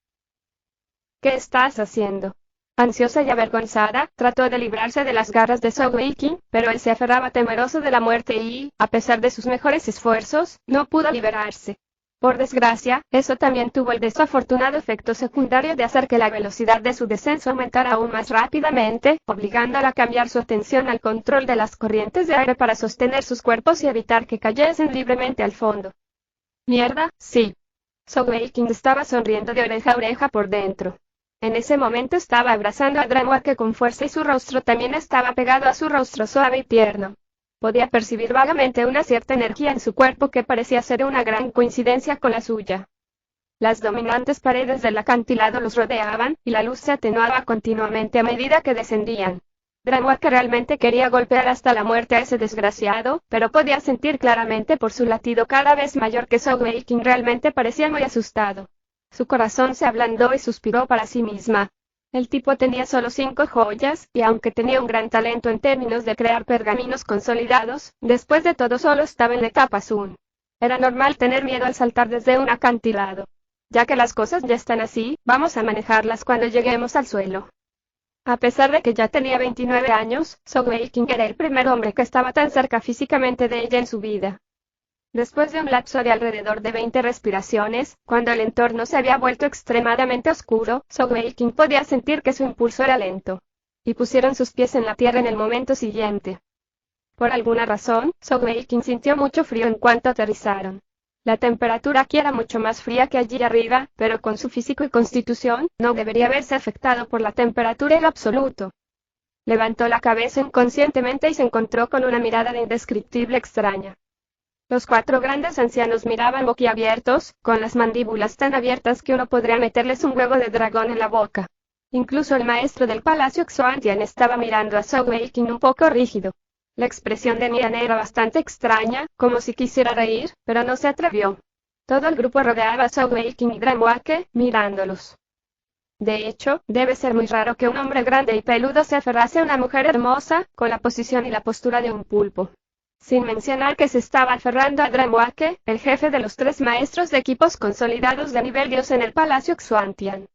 ¿Qué estás haciendo? Ansiosa y avergonzada, trató de librarse de las garras de Zhou Weiqing, pero él se aferraba temeroso de la muerte y, a pesar de sus mejores esfuerzos, no pudo liberarse. Por desgracia, eso también tuvo el desafortunado efecto secundario de hacer que la velocidad de su descenso aumentara aún más rápidamente, obligándola a cambiar su atención al control de las corrientes de aire para sostener sus cuerpos y evitar que cayesen libremente al fondo. Mierda, sí. Zhou Weiqing estaba sonriendo de oreja a oreja por dentro. En ese momento estaba abrazando a Dranwake con fuerza y su rostro también estaba pegado a su rostro suave y tierno. Podía percibir vagamente una cierta energía en su cuerpo que parecía ser una gran coincidencia con la suya. Las dominantes paredes del acantilado los rodeaban, y la luz se atenuaba continuamente a medida que descendían. Dranwake realmente quería golpear hasta la muerte a ese desgraciado, pero podía sentir claramente por su latido cada vez mayor que Zhou Weiqing realmente parecía muy asustado. Su corazón se ablandó y suspiró para sí misma. El tipo tenía solo 5 joyas, y aunque tenía un gran talento en términos de crear pergaminos consolidados, después de todo solo estaba en la etapa Sun. Era normal tener miedo al saltar desde un acantilado. Ya que las cosas ya están así, vamos a manejarlas cuando lleguemos al suelo. A pesar de que ya tenía 29 años, Zhou Weiqing era el primer hombre que estaba tan cerca físicamente de ella en su vida. Después de un lapso de alrededor de 20 respiraciones, cuando el entorno se había vuelto extremadamente oscuro, Zhou Weiqing podía sentir que su impulso era lento. Y pusieron sus pies en la tierra en el momento siguiente. Por alguna razón, Zhou Weiqing sintió mucho frío en cuanto aterrizaron. La temperatura aquí era mucho más fría que allí arriba, pero con su físico y constitución, no debería verse afectado por la temperatura en lo absoluto. Levantó la cabeza inconscientemente y se encontró con una mirada de indescriptible extraña. Los 4 grandes ancianos miraban boquiabiertos, con las mandíbulas tan abiertas que uno podría meterles un huevo de dragón en la boca. Incluso el maestro del palacio Xuantian estaba mirando a Zhou Weiqing un poco rígido. La expresión de Nian era bastante extraña, como si quisiera reír, pero no se atrevió. Todo el grupo rodeaba a Zhou Weiqing y Dranwake, mirándolos. De hecho, debe ser muy raro que un hombre grande y peludo se aferrase a una mujer hermosa, con la posición y la postura de un pulpo. Sin mencionar que se estaba aferrando a Dranwake, el jefe de los 3 maestros de equipos consolidados de nivel Dios en el palacio Xuantian.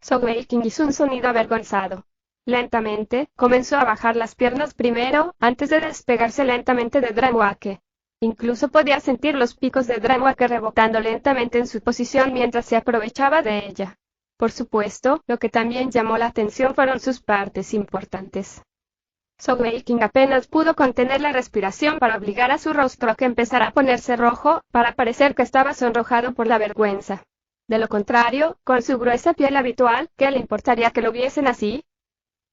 Zhou Weiqing hizo un sonido avergonzado. Lentamente, comenzó a bajar las piernas primero, antes de despegarse lentamente de Dranwake. Incluso podía sentir los picos de Dranwake rebotando lentamente en su posición mientras se aprovechaba de ella. Por supuesto, lo que también llamó la atención fueron sus partes importantes. Zhou Weiqing apenas pudo contener la respiración para obligar a su rostro a que empezara a ponerse rojo, para parecer que estaba sonrojado por la vergüenza. De lo contrario, con su gruesa piel habitual, ¿qué le importaría que lo viesen así?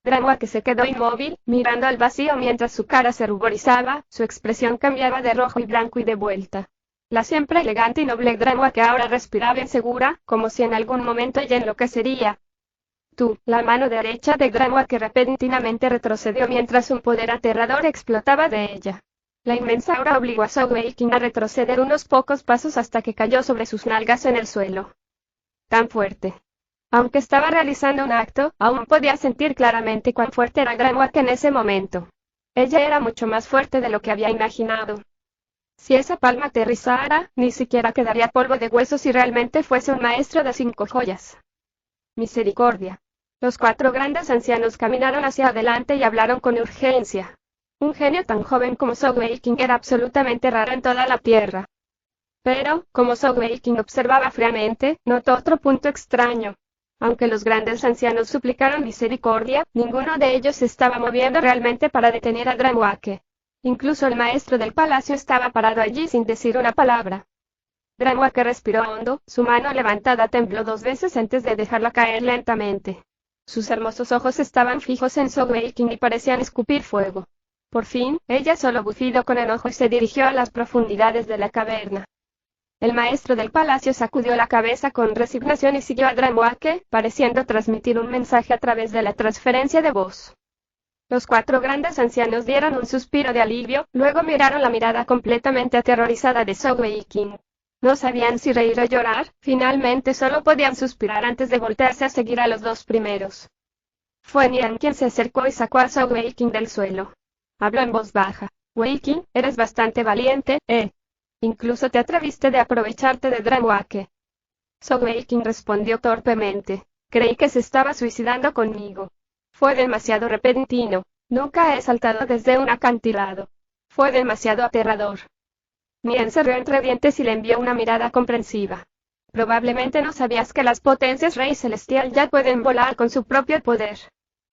Dranwake se quedó inmóvil, mirando al vacío mientras su cara se ruborizaba, su expresión cambiaba de rojo y blanco y de vuelta. La siempre elegante y noble Dranwake ahora respiraba insegura, como si en algún momento ella enloquecería. La mano derecha de Dranwake repentinamente retrocedió mientras un poder aterrador explotaba de ella. La inmensa aura obligó a Zhou Weiqing a retroceder unos pocos pasos hasta que cayó sobre sus nalgas en el suelo. Tan fuerte. Aunque estaba realizando un acto, aún podía sentir claramente cuán fuerte era Dranwake en ese momento. Ella era mucho más fuerte de lo que había imaginado. Si esa palma aterrizara, ni siquiera quedaría polvo de hueso si realmente fuese un maestro de 5 joyas. Misericordia. Los 4 grandes ancianos caminaron hacia adelante y hablaron con urgencia. Un genio tan joven como Zhou Weiqing era absolutamente raro en toda la tierra. Pero, como Zhou Weiqing observaba fríamente, notó otro punto extraño. Aunque los grandes ancianos suplicaron misericordia, ninguno de ellos se estaba moviendo realmente para detener a Dranwake. Incluso el maestro del palacio estaba parado allí sin decir una palabra. Dranwake respiró hondo, su mano levantada tembló 2 veces antes de dejarla caer lentamente. Sus hermosos ojos estaban fijos en Zhou Weiqing y parecían escupir fuego. Por fin, ella solo bufió con enojo y se dirigió a las profundidades de la caverna. El maestro del palacio sacudió la cabeza con resignación y siguió a Dranwake, pareciendo transmitir un mensaje a través de la transferencia de voz. Los 4 grandes ancianos dieron un suspiro de alivio, luego miraron la mirada completamente aterrorizada de Zhou Weiqing. No sabían si reír o llorar, finalmente solo podían suspirar antes de voltearse a seguir a los 2 primeros. Fue Nian quien se acercó y sacó a Zhou Weiqing del suelo. Habló en voz baja. Weiqing, eres bastante valiente, Incluso te atreviste de aprovecharte de Dranwake. Zhou Weiqing respondió torpemente. Creí que se estaba suicidando conmigo. Fue demasiado repentino. Nunca he saltado desde un acantilado. Fue demasiado aterrador. Nian se rió entre dientes y le envió una mirada comprensiva. Probablemente no sabías que las potencias Rey Celestial ya pueden volar con su propio poder.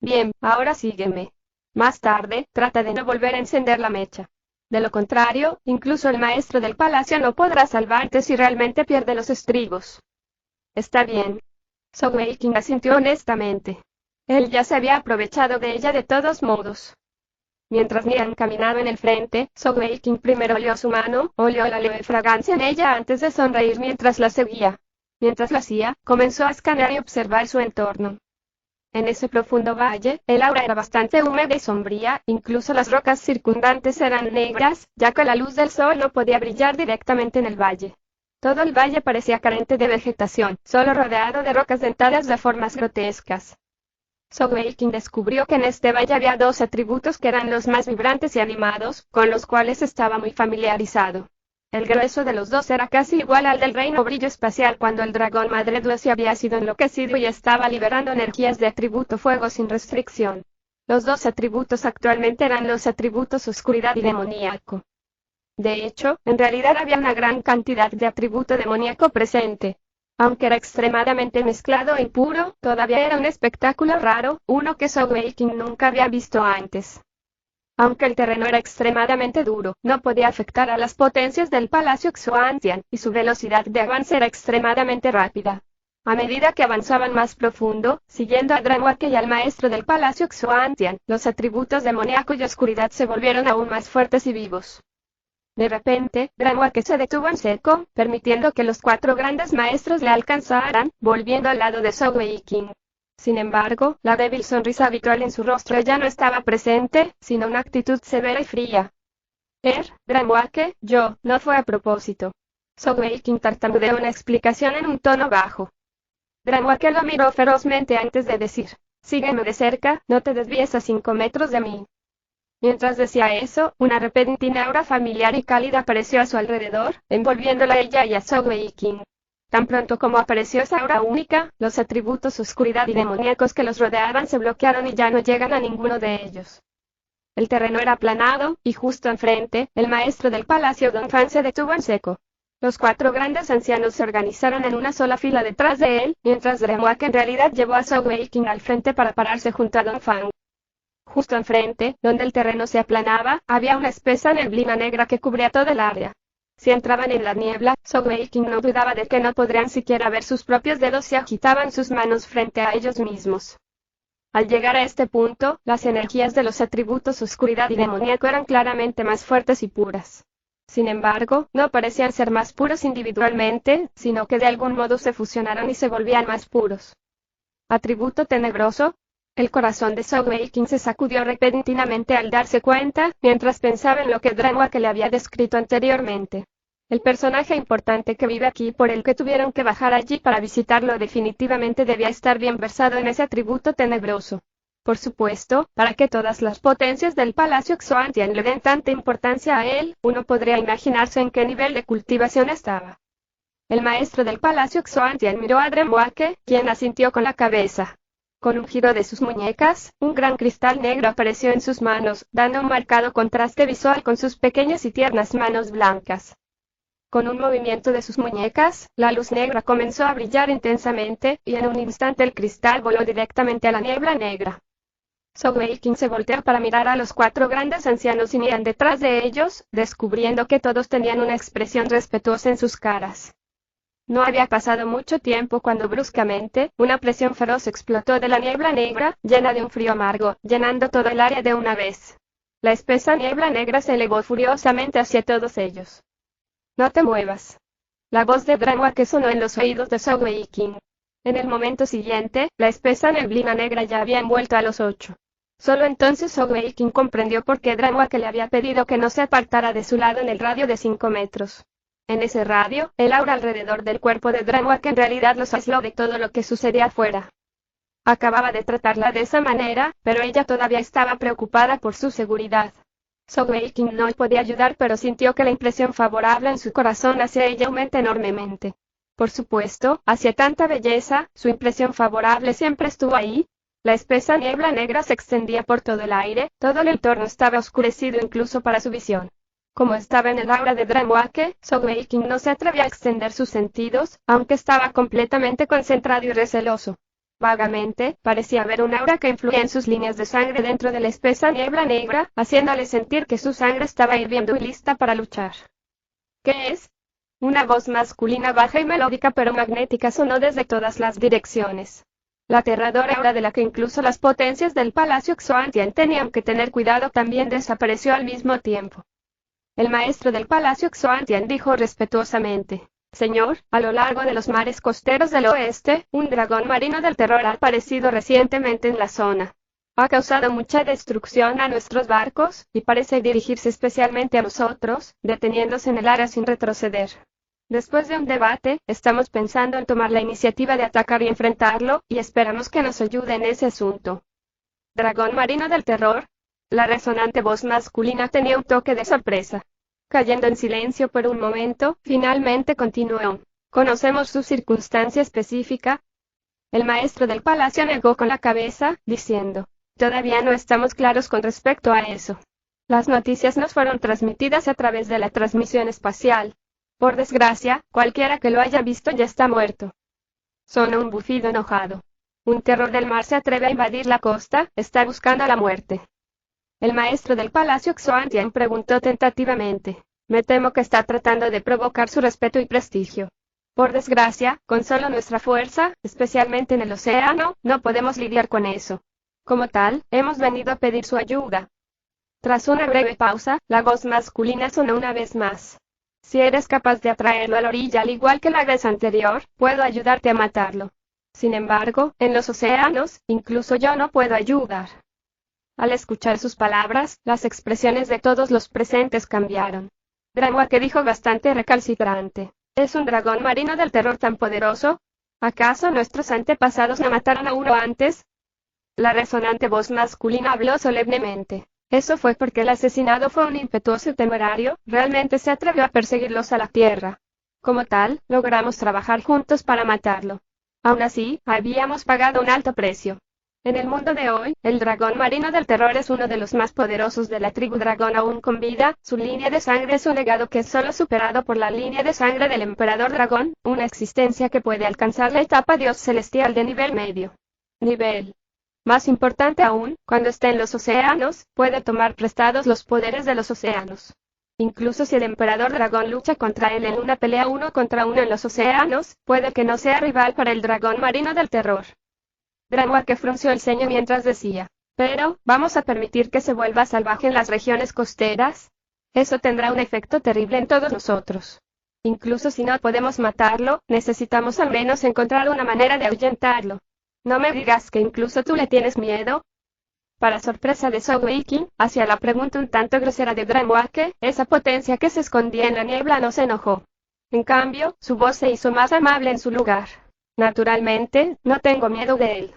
Bien, ahora sígueme. Más tarde, trata de no volver a encender la mecha. De lo contrario, incluso el maestro del palacio no podrá salvarte si realmente pierde los estribos. Está bien. Zhou Weiqing asintió honestamente. Él ya se había aprovechado de ella de todos modos. Mientras Nian caminaba en el frente, Zhou Weiqing primero olió su mano, olió la leve fragancia en ella antes de sonreír mientras la seguía. Mientras lo hacía, comenzó a escanear y observar su entorno. En ese profundo valle, el aura era bastante húmeda y sombría, incluso las rocas circundantes eran negras, ya que la luz del sol no podía brillar directamente en el valle. Todo el valle parecía carente de vegetación, solo rodeado de rocas dentadas de formas grotescas. Zhou Weiqing descubrió que en este valle había 2 atributos que eran los más vibrantes y animados, con los cuales estaba muy familiarizado. El grueso de los 2 era casi igual al del reino brillo espacial cuando el dragón madre Duesi había sido enloquecido y estaba liberando energías de atributo fuego sin restricción. Los 2 atributos actualmente eran los atributos oscuridad y demoníaco. De hecho, en realidad había una gran cantidad de atributo demoníaco presente. Aunque era extremadamente mezclado e impuro, todavía era un espectáculo raro, uno que Zhou Weiqing nunca había visto antes. Aunque el terreno era extremadamente duro, no podía afectar a las potencias del Palacio Xuantian, y su velocidad de avance era extremadamente rápida. A medida que avanzaban más profundo, siguiendo a Dranwake y al maestro del Palacio Xuantian, los atributos demoníaco y oscuridad se volvieron aún más fuertes y vivos. De repente, Dranwake se detuvo en seco, permitiendo que los 4 grandes maestros le alcanzaran, volviendo al lado de Zhou Weiqing. Sin embargo, la débil sonrisa habitual en su rostro ya no estaba presente, sino una actitud severa y fría. Dranwake, no fue a propósito. Zhou Weiqing tartamudeó una explicación en un tono bajo. Dranwake lo miró ferozmente antes de decir, sígueme de cerca, no te desvíes a 5 metros de mí. Mientras decía eso, una repentina aura familiar y cálida apareció a su alrededor, envolviéndola a ella y a Zhou Weiqing. Tan pronto como apareció esa aura única, los atributos oscuridad y demoníacos que los rodeaban se bloquearon y ya no llegan a ninguno de ellos. El terreno era aplanado, y justo enfrente, el maestro del palacio Dongfang se detuvo en seco. Los 4 grandes ancianos se organizaron en una sola fila detrás de él, mientras Dranwake en realidad llevó a Zhou Weiqing al frente para pararse junto a Dongfang. Justo enfrente, donde el terreno se aplanaba, había una espesa neblina negra que cubría todo el área. Si entraban en la niebla, Sogeking no dudaba de que no podrían siquiera ver sus propios dedos si agitaban sus manos frente a ellos mismos. Al llegar a este punto, las energías de los atributos oscuridad y demoníaco eran claramente más fuertes y puras. Sin embargo, no parecían ser más puros individualmente, sino que de algún modo se fusionaron y se volvían más puros. Atributo tenebroso. El corazón de Sogeking se sacudió repentinamente al darse cuenta, mientras pensaba en lo que Drenwalk le había descrito anteriormente. El personaje importante que vive aquí por el que tuvieron que bajar allí para visitarlo definitivamente debía estar bien versado en ese atributo tenebroso. Por supuesto, para que todas las potencias del Palacio Xoantien le den tanta importancia a él, uno podría imaginarse en qué nivel de cultivación estaba. El maestro del Palacio Xoantien miró a Drenwalk, quien asintió con la cabeza. Con un giro de sus muñecas, un gran cristal negro apareció en sus manos, dando un marcado contraste visual con sus pequeñas y tiernas manos blancas. Con un movimiento de sus muñecas, la luz negra comenzó a brillar intensamente, y en un instante el cristal voló directamente a la niebla negra. Sogeking se volteó para mirar a los 4 grandes ancianos y miran detrás de ellos, descubriendo que todos tenían una expresión respetuosa en sus caras. No había pasado mucho tiempo cuando bruscamente, una presión feroz explotó de la niebla negra, llena de un frío amargo, llenando todo el área de una vez. La espesa niebla negra se elevó furiosamente hacia todos ellos. No te muevas. La voz de Drenwalk sonó en los oídos de Sogeking. En el momento siguiente, la espesa neblina negra ya había envuelto a los 8. Solo entonces Sogeking comprendió por qué Drenwalk le había pedido que no se apartara de su lado en el radio de 5 metros. En ese radio, el aura alrededor del cuerpo de Drenwalk en realidad los aisló de todo lo que sucedía afuera. Acababa de tratarla de esa manera, pero ella todavía estaba preocupada por su seguridad. Sogeking no podía ayudar, pero sintió que la impresión favorable en su corazón hacia ella aumenta enormemente. Por supuesto, hacia tanta belleza, su impresión favorable siempre estuvo ahí. La espesa niebla negra se extendía por todo el aire, todo el entorno estaba oscurecido incluso para su visión. Como estaba en el aura de Drenwalk, Sogeking no se atrevía a extender sus sentidos, aunque estaba completamente concentrado y receloso. Vagamente, parecía ver un aura que influía en sus líneas de sangre dentro de la espesa niebla negra, haciéndole sentir que su sangre estaba hirviendo y lista para luchar. ¿Qué es? Una voz masculina baja y melódica pero magnética sonó desde todas las direcciones. La aterradora aura de la que incluso las potencias del Palacio Xoantien tenían que tener cuidado también desapareció al mismo tiempo. El maestro del Palacio Xoantien dijo respetuosamente: Señor, a lo largo de los mares costeros del oeste, un dragón marino del terror ha aparecido recientemente en la zona. Ha causado mucha destrucción a nuestros barcos, y parece dirigirse especialmente a nosotros, deteniéndose en el área sin retroceder. Después de un debate, estamos pensando en tomar la iniciativa de atacar y enfrentarlo, y esperamos que nos ayude en ese asunto. ¿Dragón marino del terror? La resonante voz masculina tenía un toque de sorpresa. Cayendo en silencio por un momento, finalmente continuó. ¿Conocemos su circunstancia específica? El maestro del palacio negó con la cabeza, diciendo: Todavía no estamos claros con respecto a eso. Las noticias nos fueron transmitidas a través de la transmisión espacial. Por desgracia, cualquiera que lo haya visto ya está muerto. Sonó un bufido enojado. Un terror del mar se atreve a invadir la costa, está buscando la muerte. El maestro del Palacio Xoantien preguntó tentativamente: Me temo que está tratando de provocar su respeto y prestigio. Por desgracia, con solo nuestra fuerza, especialmente en el océano, no podemos lidiar con eso. Como tal, hemos venido a pedir su ayuda. Tras una breve pausa, la voz masculina sonó una vez más. Si eres capaz de atraerlo a la orilla al igual que la vez anterior, puedo ayudarte a matarlo. Sin embargo, en los océanos, incluso yo no puedo ayudar. Al escuchar sus palabras, las expresiones de todos los presentes cambiaron. Drenwalk dijo bastante recalcitrante: ¿Es un dragón marino del terror tan poderoso? ¿Acaso nuestros antepasados no mataron a uno antes? La resonante voz masculina habló solemnemente. Eso fue porque el asesinado fue un impetuoso y temerario, realmente se atrevió a perseguirlos a la tierra. Como tal, logramos trabajar juntos para matarlo. Aún así, habíamos pagado un alto precio. En el mundo de hoy, el dragón marino del terror es uno de los más poderosos de la tribu dragón aún con vida. Su línea de sangre es un legado que es solo superado por la línea de sangre del emperador dragón, una existencia que puede alcanzar la etapa dios celestial de nivel medio. Nivel Más importante aún, cuando está en los océanos, puede tomar prestados los poderes de los océanos. Incluso si el emperador dragón lucha contra él en una pelea 1 contra 1 en los océanos, puede que no sea rival para el dragón marino del terror. Dranwalke frunció el ceño mientras decía, pero, ¿vamos a permitir que se vuelva salvaje en las regiones costeras? Eso tendrá un efecto terrible en todos nosotros. Incluso si no podemos matarlo, necesitamos al menos encontrar una manera de ahuyentarlo. ¿No me digas que incluso tú le tienes miedo? Para sorpresa de Zhou Weiqing, hacia la pregunta un tanto grosera de Dranwalke, esa potencia que se escondía en la niebla no se enojó. En cambio, su voz se hizo más amable en su lugar. Naturalmente, no tengo miedo de él.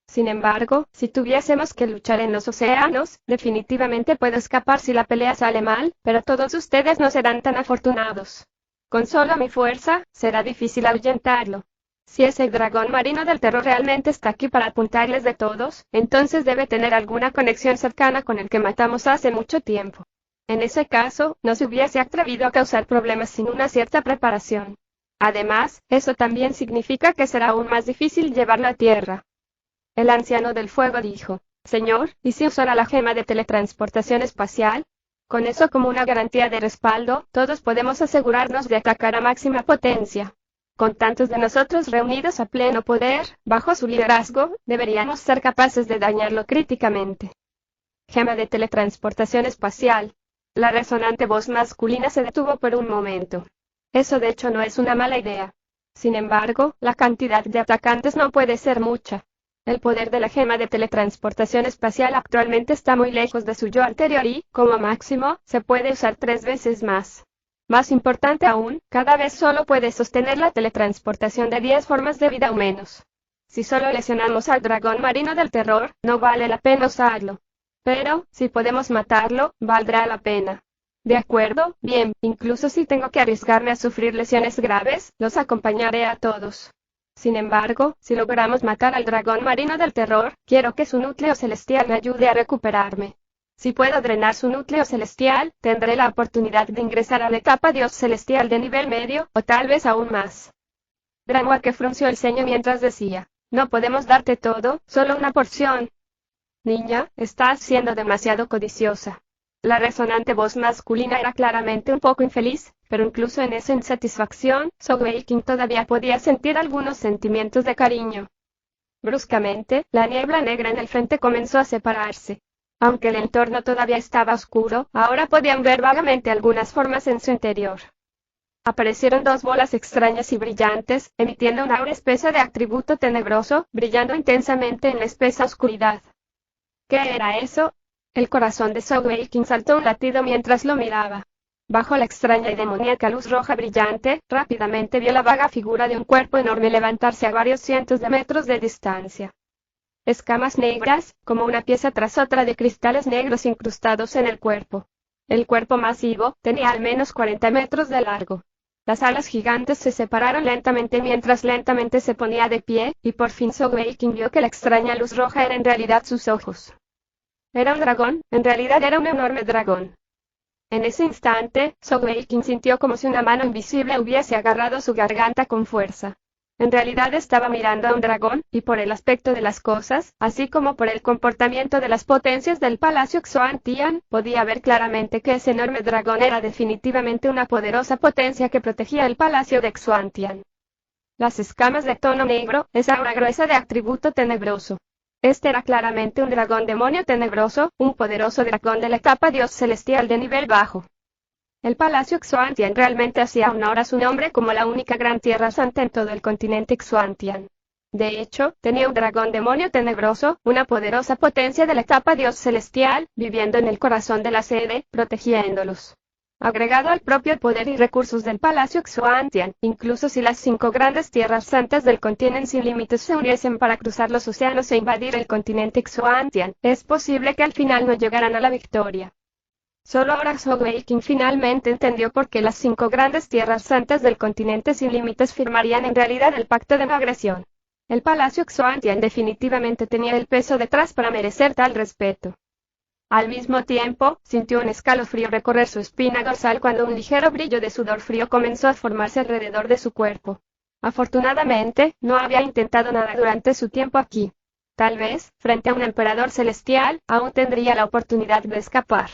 Sin embargo, si tuviésemos que luchar en los océanos, definitivamente puedo escapar si la pelea sale mal, pero todos ustedes no serán tan afortunados. Con solo mi fuerza, será difícil ahuyentarlo. Si ese dragón marino del terror realmente está aquí para apuntarles de todos, entonces debe tener alguna conexión cercana con el que matamos hace mucho tiempo. En ese caso, no se hubiese atrevido a causar problemas sin una cierta preparación. Además, eso también significa que será aún más difícil llevarlo a tierra. El anciano del fuego dijo, Señor, ¿y si usara la gema de teletransportación espacial? Con eso como una garantía de respaldo, todos podemos asegurarnos de atacar a máxima potencia. Con tantos de nosotros reunidos a pleno poder, bajo su liderazgo, deberíamos ser capaces de dañarlo críticamente. Gema de teletransportación espacial. La resonante voz masculina se detuvo por un momento. Eso de hecho no es una mala idea. Sin embargo, la cantidad de atacantes no puede ser mucha. El poder de la gema de teletransportación espacial actualmente está muy lejos de su yo anterior y, como máximo, se puede usar 3 veces más. Más importante aún, cada vez solo puede sostener la teletransportación de 10 formas de vida o menos. Si solo lesionamos al dragón marino del terror, no vale la pena usarlo. Pero, si podemos matarlo, valdrá la pena. De acuerdo, bien, incluso si tengo que arriesgarme a sufrir lesiones graves, los acompañaré a todos. Sin embargo, si logramos matar al dragón marino del terror, quiero que su núcleo celestial me ayude a recuperarme. Si puedo drenar su núcleo celestial, tendré la oportunidad de ingresar a la etapa Dios celestial de nivel medio, o tal vez aún más. Dranwalke frunció el ceño mientras decía, no podemos darte todo, solo una porción. Niña, estás siendo demasiado codiciosa. La resonante voz masculina era claramente un poco infeliz, pero incluso en esa insatisfacción, Zhou Weiqing todavía podía sentir algunos sentimientos de cariño. Bruscamente, la niebla negra en el frente comenzó a separarse. Aunque el entorno todavía estaba oscuro, ahora podían ver vagamente algunas formas en su interior. Aparecieron 2 bolas extrañas y brillantes, emitiendo una aura espesa de atributo tenebroso, brillando intensamente en la espesa oscuridad. ¿Qué era eso? El corazón de Zhou Weiqing saltó un latido mientras lo miraba. Bajo la extraña y demoníaca luz roja brillante, rápidamente vio la vaga figura de un cuerpo enorme levantarse a varios cientos de metros de distancia. Escamas negras, como una pieza tras otra de cristales negros incrustados en el cuerpo. El cuerpo masivo tenía al menos 40 metros de largo. Las alas gigantes se separaron lentamente mientras lentamente se ponía de pie, y por fin Zhou Weiqing vio que la extraña luz roja era en realidad sus ojos. Era un dragón, en realidad era un enorme dragón. En ese instante, Zhou Weiqing sintió como si una mano invisible hubiese agarrado su garganta con fuerza. En realidad estaba mirando a un dragón, y por el aspecto de las cosas, así como por el comportamiento de las potencias del palacio Xuantian, podía ver claramente que ese enorme dragón era definitivamente una poderosa potencia que protegía el palacio de Xuantian. Las escamas de tono negro, esa aura gruesa de atributo tenebroso. Este era claramente un dragón demonio tenebroso, un poderoso dragón de la etapa Dios celestial de nivel bajo. El palacio Xuantian realmente hacía honor a su nombre como la única gran tierra santa en todo el continente Xuantian. De hecho, tenía un dragón demonio tenebroso, una poderosa potencia de la etapa Dios celestial, viviendo en el corazón de la sede, protegiéndolos. Agregado al propio poder y recursos del palacio Xuantian, incluso si las 5 grandes tierras santas del continente sin límites se uniesen para cruzar los océanos e invadir el continente Xuantian, es posible que al final no llegaran a la victoria. Solo ahora Zhou Weiqing finalmente entendió por qué las 5 grandes tierras santas del continente sin límites firmarían en realidad el pacto de no agresión. El palacio Xuantian definitivamente tenía el peso detrás para merecer tal respeto. Al mismo tiempo, sintió un escalofrío recorrer su espina dorsal cuando un ligero brillo de sudor frío comenzó a formarse alrededor de su cuerpo. Afortunadamente, no había intentado nada durante su tiempo aquí. Tal vez, frente a un emperador celestial, aún tendría la oportunidad de escapar.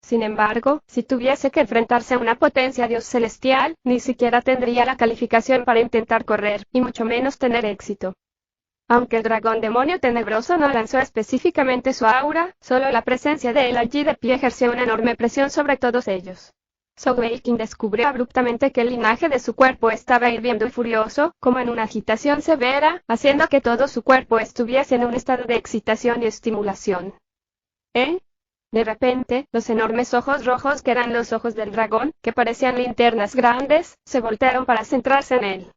Sin embargo, si tuviese que enfrentarse a una potencia dios celestial, ni siquiera tendría la calificación para intentar correr, y mucho menos tener éxito. Aunque el dragón demonio tenebroso no lanzó específicamente su aura, solo la presencia de él allí de pie ejerció una enorme presión sobre todos ellos. Sogeking descubrió abruptamente que el linaje de su cuerpo estaba hirviendo y furioso, como en una agitación severa, haciendo que todo su cuerpo estuviese en un estado de excitación y estimulación. De repente, los enormes ojos rojos que eran los ojos del dragón, que parecían linternas grandes, se voltearon para centrarse en él.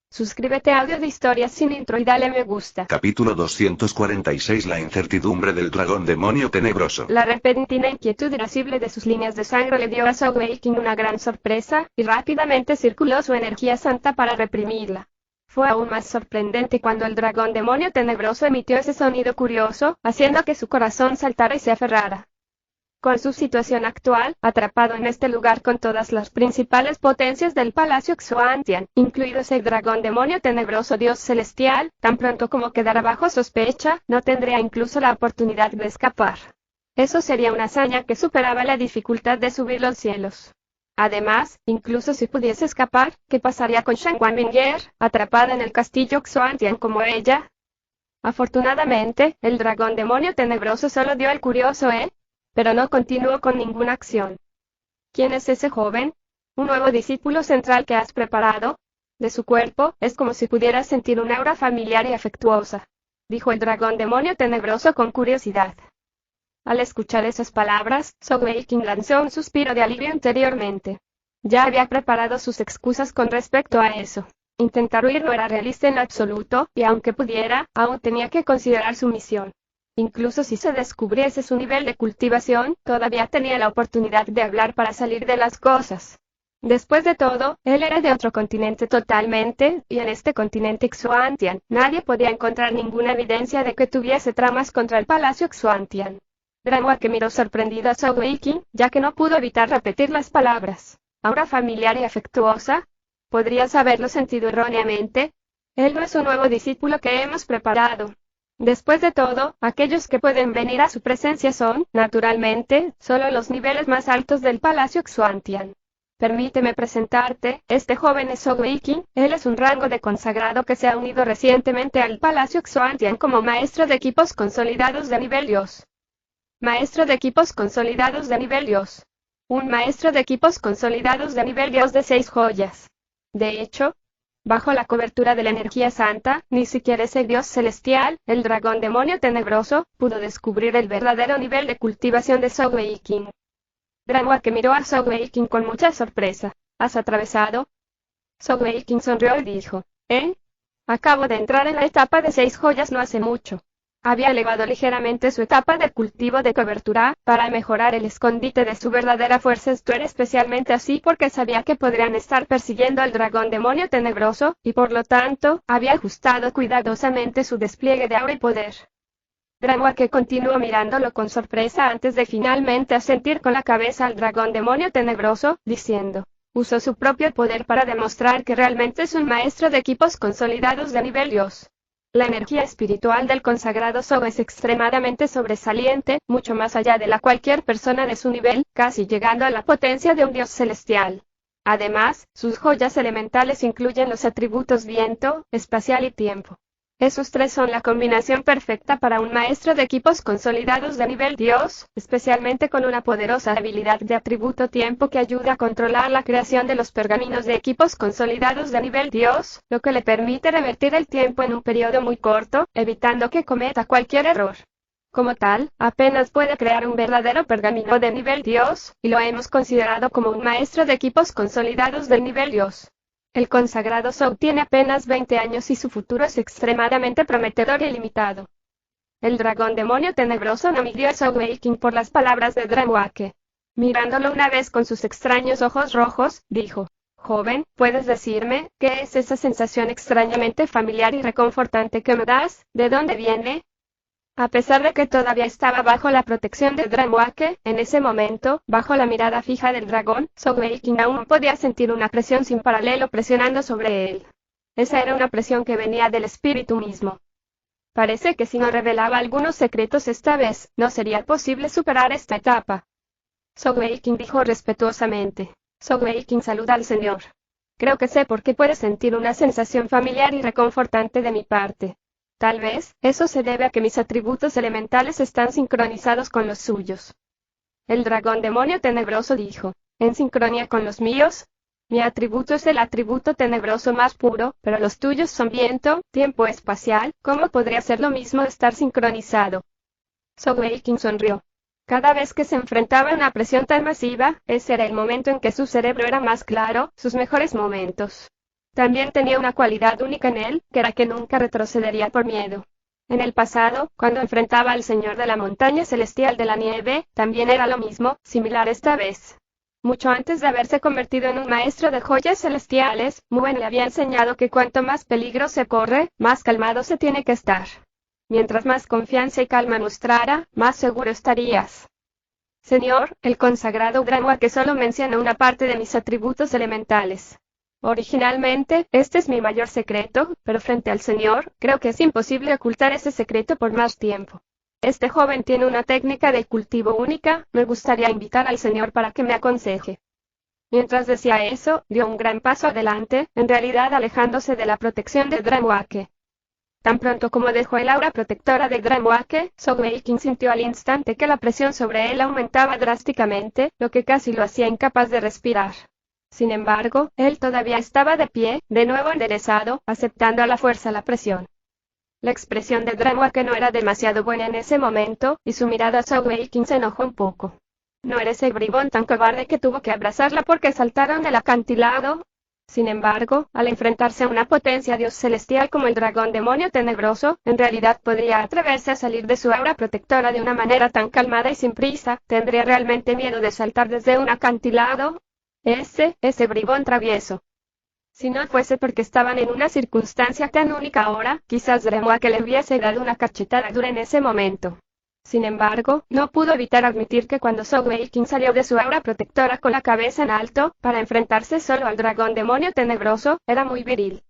Suscríbete a Audio de Historias sin Intro y dale me gusta. Capítulo 246. La incertidumbre del dragón demonio tenebroso. La repentina inquietud irascible de sus líneas de sangre le dio a Sogeking una gran sorpresa, y rápidamente circuló su energía santa para reprimirla. Fue aún más sorprendente cuando el dragón demonio tenebroso emitió ese sonido curioso, haciendo que su corazón saltara y se aferrara. Con su situación actual, atrapado en este lugar con todas las principales potencias del Palacio Xuantian, incluido el dragón demonio tenebroso dios celestial, tan pronto como quedara bajo sospecha, no tendría incluso la oportunidad de escapar. Eso sería una hazaña que superaba la dificultad de subir los cielos. Además, incluso si pudiese escapar, ¿qué pasaría con Shen Wanbinger, atrapada en el castillo Xuantian como ella? Afortunadamente, el dragón demonio tenebroso solo dio el curioso pero no continuó con ninguna acción. ¿Quién es ese joven? ¿Un nuevo discípulo central que has preparado? De su cuerpo, es como si pudieras sentir una aura familiar y afectuosa, dijo el dragón demonio tenebroso con curiosidad. Al escuchar esas palabras, Sogeking lanzó un suspiro de alivio interiormente. Ya había preparado sus excusas con respecto a eso. Intentar huir no era realista en absoluto, y aunque pudiera, aún tenía que considerar su misión. Incluso si se descubriese su nivel de cultivación, todavía tenía la oportunidad de hablar para salir de las cosas. Después de todo, él era de otro continente totalmente, y en este continente Xuantian, nadie podía encontrar ninguna evidencia de que tuviese tramas contra el Palacio Xuantian. Dranwake miró sorprendida a Sogeking, ya que no pudo evitar repetir las palabras. ¿Aura familiar y afectuosa? ¿Podrías haberlo sentido erróneamente? Él no es un nuevo discípulo que hemos preparado. Después de todo, aquellos que pueden venir a su presencia son, naturalmente, solo los niveles más altos del Palacio Xuantian. Permíteme presentarte, este joven es Sogeking, él es un rango de consagrado que se ha unido recientemente al Palacio Xuantian como maestro de equipos consolidados de nivel Dios. Maestro de equipos consolidados de nivel Dios. Un maestro de equipos consolidados de nivel Dios de 6 joyas. De hecho, bajo la cobertura de la energía santa, ni siquiera ese dios celestial, el dragón demonio tenebroso, pudo descubrir el verdadero nivel de cultivación de Sogeking. Dranwake miró a Sogeking con mucha sorpresa. ¿Has atravesado? Sogeking sonrió y dijo, acabo de entrar en la etapa de 6 joyas no hace mucho. Había elevado ligeramente su etapa de cultivo de cobertura, para mejorar el escondite de su verdadera fuerza. Esto era especialmente así porque sabía que podrían estar persiguiendo al dragón demonio tenebroso, y por lo tanto, había ajustado cuidadosamente su despliegue de aura y poder. Dranwake continuó mirándolo con sorpresa antes de finalmente asentir con la cabeza al dragón demonio tenebroso, diciendo, usó su propio poder para demostrar que realmente es un maestro de equipos consolidados de nivel Dios. La energía espiritual del consagrado Sogo es extremadamente sobresaliente, mucho más allá de la cualquier persona de su nivel, casi llegando a la potencia de un dios celestial. Además, sus joyas elementales incluyen los atributos viento, espacial y tiempo. Esos tres son la combinación perfecta para un maestro de equipos consolidados de nivel Dios, especialmente con una poderosa habilidad de atributo tiempo que ayuda a controlar la creación de los pergaminos de equipos consolidados de nivel Dios, lo que le permite revertir el tiempo en un periodo muy corto, evitando que cometa cualquier error. Como tal, apenas puede crear un verdadero pergamino de nivel Dios, y lo hemos considerado como un maestro de equipos consolidados del nivel Dios. El consagrado Sogo tiene apenas 20 años y su futuro es extremadamente prometedor y limitado. El dragón demonio tenebroso no midió a Sogeking por las palabras de Dranwake. Mirándolo una vez con sus extraños ojos rojos, dijo, joven, ¿puedes decirme qué es esa sensación extrañamente familiar y reconfortante que me das? ¿De dónde viene? A pesar de que todavía estaba bajo la protección de Dranwake, en ese momento, bajo la mirada fija del dragón, Sogeking aún podía sentir una presión sin paralelo presionando sobre él. Esa era una presión que venía del espíritu mismo. Parece que si no revelaba algunos secretos esta vez, no sería posible superar esta etapa. Sogeking dijo respetuosamente. Sogeking saluda al señor. Creo que sé por qué puede sentir una sensación familiar y reconfortante de mi parte. Tal vez, eso se debe a que mis atributos elementales están sincronizados con los suyos. El dragón demonio tenebroso dijo. ¿En sincronía con los míos? Mi atributo es el atributo tenebroso más puro, pero los tuyos son viento, tiempo espacial, ¿cómo podría ser lo mismo estar sincronizado? Sogeking sonrió. Cada vez que se enfrentaba a una presión tan masiva, ese era el momento en que su cerebro era más claro, sus mejores momentos. También tenía una cualidad única en él, que era que nunca retrocedería por miedo. En el pasado, cuando enfrentaba al Señor de la Montaña Celestial de la Nieve, también era lo mismo, similar esta vez. Mucho antes de haberse convertido en un maestro de joyas celestiales, Muen le había enseñado que cuanto más peligro se corre, más calmado se tiene que estar. Mientras más confianza y calma mostrara, más seguro estarías. Señor, el consagrado Dranwake solo menciona una parte de mis atributos elementales. Originalmente, este es mi mayor secreto, pero frente al Señor, creo que es imposible ocultar ese secreto por más tiempo. Este joven tiene una técnica de cultivo única, me gustaría invitar al Señor para que me aconseje. Mientras decía eso, dio un gran paso adelante, en realidad alejándose de la protección de Dranwake. Tan pronto como dejó el aura protectora de Dranwake, Sogeking sintió al instante que la presión sobre él aumentaba drásticamente, lo que casi lo hacía incapaz de respirar. Sin embargo, él todavía estaba de pie, de nuevo enderezado, aceptando a la fuerza la presión. La expresión de Dranwake no era demasiado buena en ese momento, y su mirada a Sogeking se enojó un poco. ¿No eres el bribón tan cobarde que tuvo que abrazarla porque saltaron del acantilado? Sin embargo, al enfrentarse a una potencia dios celestial como el dragón demonio tenebroso, en realidad podría atreverse a salir de su aura protectora de una manera tan calmada y sin prisa. ¿Tendría realmente miedo de saltar desde un acantilado? Ese bribón travieso. Si no fuese porque estaban en una circunstancia tan única ahora, quizás Dranwake le hubiese dado una cachetada dura en ese momento. Sin embargo, no pudo evitar admitir que cuando Sogeking salió de su aura protectora con la cabeza en alto, para enfrentarse solo al dragón demonio tenebroso, era muy viril.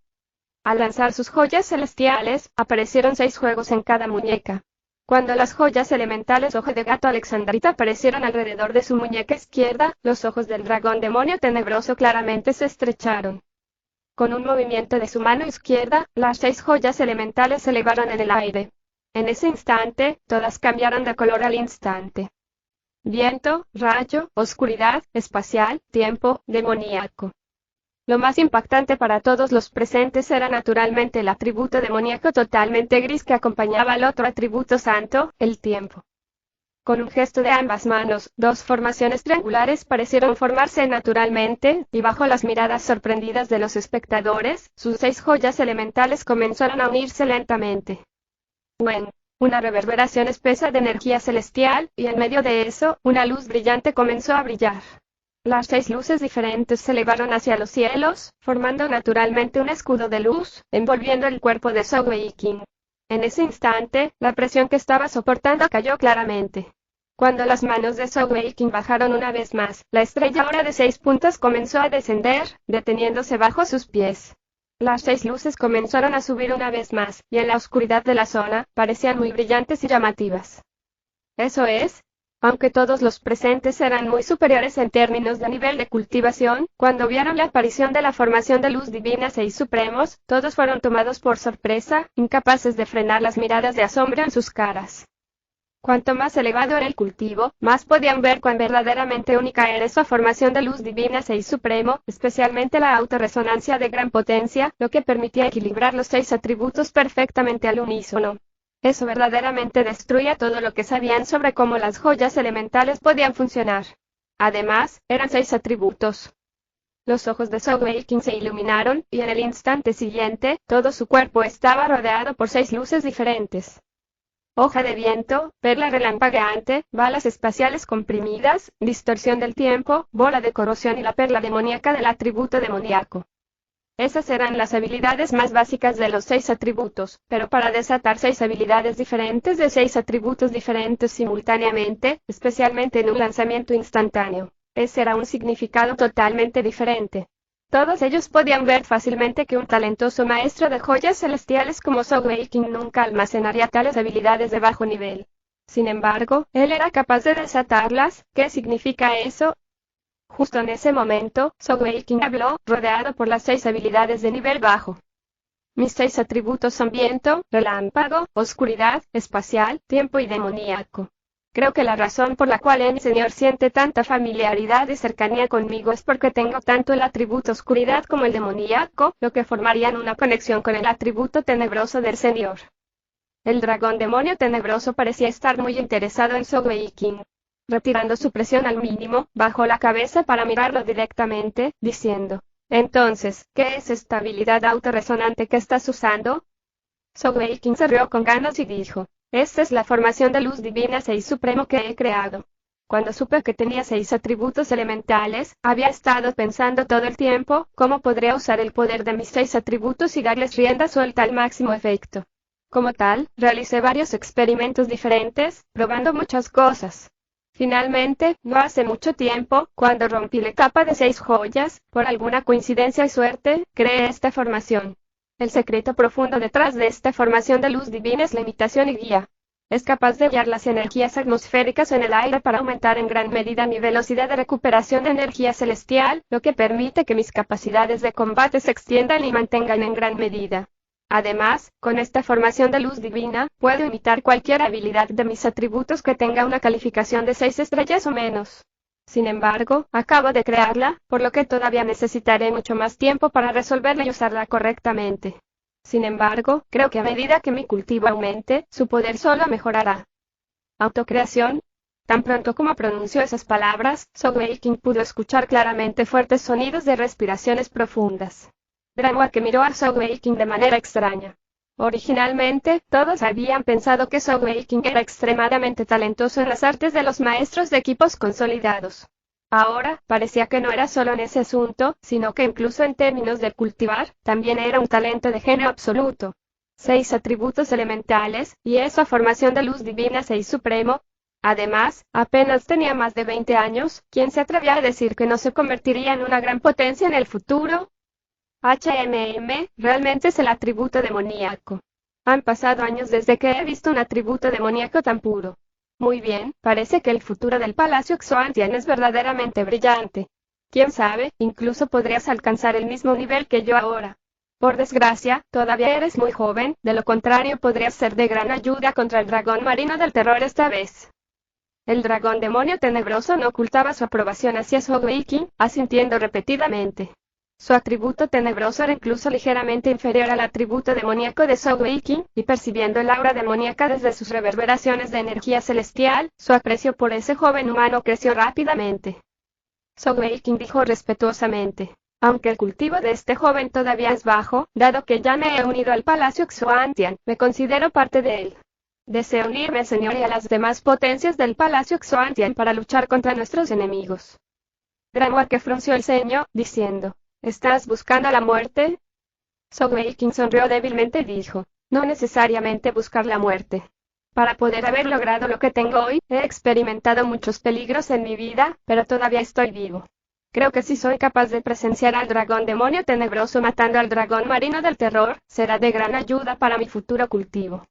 Al lanzar sus joyas celestiales, aparecieron 6 juegos en cada muñeca. Cuando las joyas elementales ojo de gato alexandrita aparecieron alrededor de su muñeca izquierda, los ojos del dragón demonio tenebroso claramente se estrecharon. Con un movimiento de su mano izquierda, las 6 joyas elementales se elevaron en el aire. En ese instante, todas cambiaron de color al instante. Viento, rayo, oscuridad, espacial, tiempo, demoníaco. Lo más impactante para todos los presentes era naturalmente el atributo demoníaco totalmente gris que acompañaba al otro atributo santo, el tiempo. Con un gesto de ambas manos, 2 formaciones triangulares parecieron formarse naturalmente, y bajo las miradas sorprendidas de los espectadores, sus 6 joyas elementales comenzaron a unirse lentamente. Una reverberación espesa de energía celestial, y en medio de eso, una luz brillante comenzó a brillar. Las 6 luces diferentes se elevaron hacia los cielos, formando naturalmente un escudo de luz, envolviendo el cuerpo de Sogeking. En ese instante, la presión que estaba soportando cayó claramente. Cuando las manos de Sogeking bajaron una vez más, la estrella ahora de 6 puntas comenzó a descender, deteniéndose bajo sus pies. Las 6 luces comenzaron a subir una vez más, y en la oscuridad de la zona, parecían muy brillantes y llamativas. Eso es, aunque todos los presentes eran muy superiores en términos de nivel de cultivación, cuando vieron la aparición de la formación de luz divina 6 supremos, todos fueron tomados por sorpresa, incapaces de frenar las miradas de asombro en sus caras. Cuanto más elevado era el cultivo, más podían ver cuán verdaderamente única era esa formación de luz divina 6 supremo, especialmente la autorresonancia de gran potencia, lo que permitía equilibrar los 6 atributos perfectamente al unísono. Eso verdaderamente destruía todo lo que sabían sobre cómo las joyas elementales podían funcionar. Además, eran 6 atributos. Los ojos de Sogeking se iluminaron, y en el instante siguiente, todo su cuerpo estaba rodeado por 6 luces diferentes. Hoja de viento, perla relampagueante, balas espaciales comprimidas, distorsión del tiempo, bola de corrosión y la perla demoníaca del atributo demoníaco. Esas eran las habilidades más básicas de los 6 atributos, pero para desatar 6 habilidades diferentes de 6 atributos diferentes simultáneamente, especialmente en un lanzamiento instantáneo, ese era un significado totalmente diferente. Todos ellos podían ver fácilmente que un talentoso maestro de joyas celestiales como Zhou Weiqing nunca almacenaría tales habilidades de bajo nivel. Sin embargo, él era capaz de desatarlas. ¿Qué significa eso? Justo en ese momento, Zhou Weiqing habló, rodeado por las 6 habilidades de nivel bajo. Mis 6 atributos son viento, relámpago, oscuridad, espacial, tiempo y demoníaco. Creo que la razón por la cual el Señor siente tanta familiaridad y cercanía conmigo es porque tengo tanto el atributo oscuridad como el demoníaco, lo que formarían una conexión con el atributo tenebroso del Señor. El dragón demonio tenebroso parecía estar muy interesado en Zhou Weiqing. Retirando su presión al mínimo, bajó la cabeza para mirarlo directamente, diciendo: entonces, ¿qué es esta habilidad autorresonante que estás usando? Zhou Weiqing se rió con ganas y dijo: esta es la formación de luz divina 6 supremo que he creado. Cuando supe que tenía 6 atributos elementales, había estado pensando todo el tiempo, ¿cómo podría usar el poder de mis 6 atributos y darles rienda suelta al máximo efecto? Como tal, realicé varios experimentos diferentes, probando muchas cosas. Finalmente, no hace mucho tiempo, cuando rompí la capa de 6 joyas, por alguna coincidencia y suerte, creé esta formación. El secreto profundo detrás de esta formación de luz divina es la imitación y guía. Es capaz de guiar las energías atmosféricas en el aire para aumentar en gran medida mi velocidad de recuperación de energía celestial, lo que permite que mis capacidades de combate se extiendan y mantengan en gran medida. Además, con esta formación de luz divina, puedo imitar cualquier habilidad de mis atributos que tenga una calificación de 6 estrellas o menos. Sin embargo, acabo de crearla, por lo que todavía necesitaré mucho más tiempo para resolverla y usarla correctamente. Sin embargo, creo que a medida que mi cultivo aumente, su poder solo mejorará. Autocreación. Tan pronto como pronunció esas palabras, Zhou Weiqing pudo escuchar claramente fuertes sonidos de respiraciones profundas. Dramwak miró a Zhou Weiqing de manera extraña. Originalmente, todos habían pensado que Zhou Weiqing era extremadamente talentoso en las artes de los maestros de equipos consolidados. Ahora, parecía que no era solo en ese asunto, sino que incluso en términos de cultivar, también era un talento de genio absoluto. 6 atributos elementales, y esa formación de luz divina 6 supremo. Además, apenas tenía más de 20 años, ¿quién se atrevía a decir que no se convertiría en una gran potencia en el futuro? Realmente es el atributo demoníaco. Han pasado años desde que he visto un atributo demoníaco tan puro. Muy bien, parece que el futuro del Palacio Xuantian es verdaderamente brillante. Quién sabe, incluso podrías alcanzar el mismo nivel que yo ahora. Por desgracia, todavía eres muy joven, de lo contrario podrías ser de gran ayuda contra el dragón marino del terror esta vez. El dragón demonio tenebroso no ocultaba su aprobación hacia Zhou Weiqing, asintiendo repetidamente. Su atributo tenebroso era incluso ligeramente inferior al atributo demoníaco de Zhou Weiqing, y percibiendo el aura demoníaca desde sus reverberaciones de energía celestial, su aprecio por ese joven humano creció rápidamente. Zhou Weiqing dijo respetuosamente: aunque el cultivo de este joven todavía es bajo, dado que ya me he unido al Palacio Xuantian, me considero parte de él. Deseo unirme, señor, y a las demás potencias del Palacio Xuantian para luchar contra nuestros enemigos. Dramwak frunció el ceño, diciendo: ¿estás buscando la muerte? Zhou Weiqing sonrió débilmente y dijo: no necesariamente buscar la muerte. Para poder haber logrado lo que tengo hoy, he experimentado muchos peligros en mi vida, pero todavía estoy vivo. Creo que si soy capaz de presenciar al dragón demonio tenebroso matando al dragón marino del terror, será de gran ayuda para mi futuro cultivo.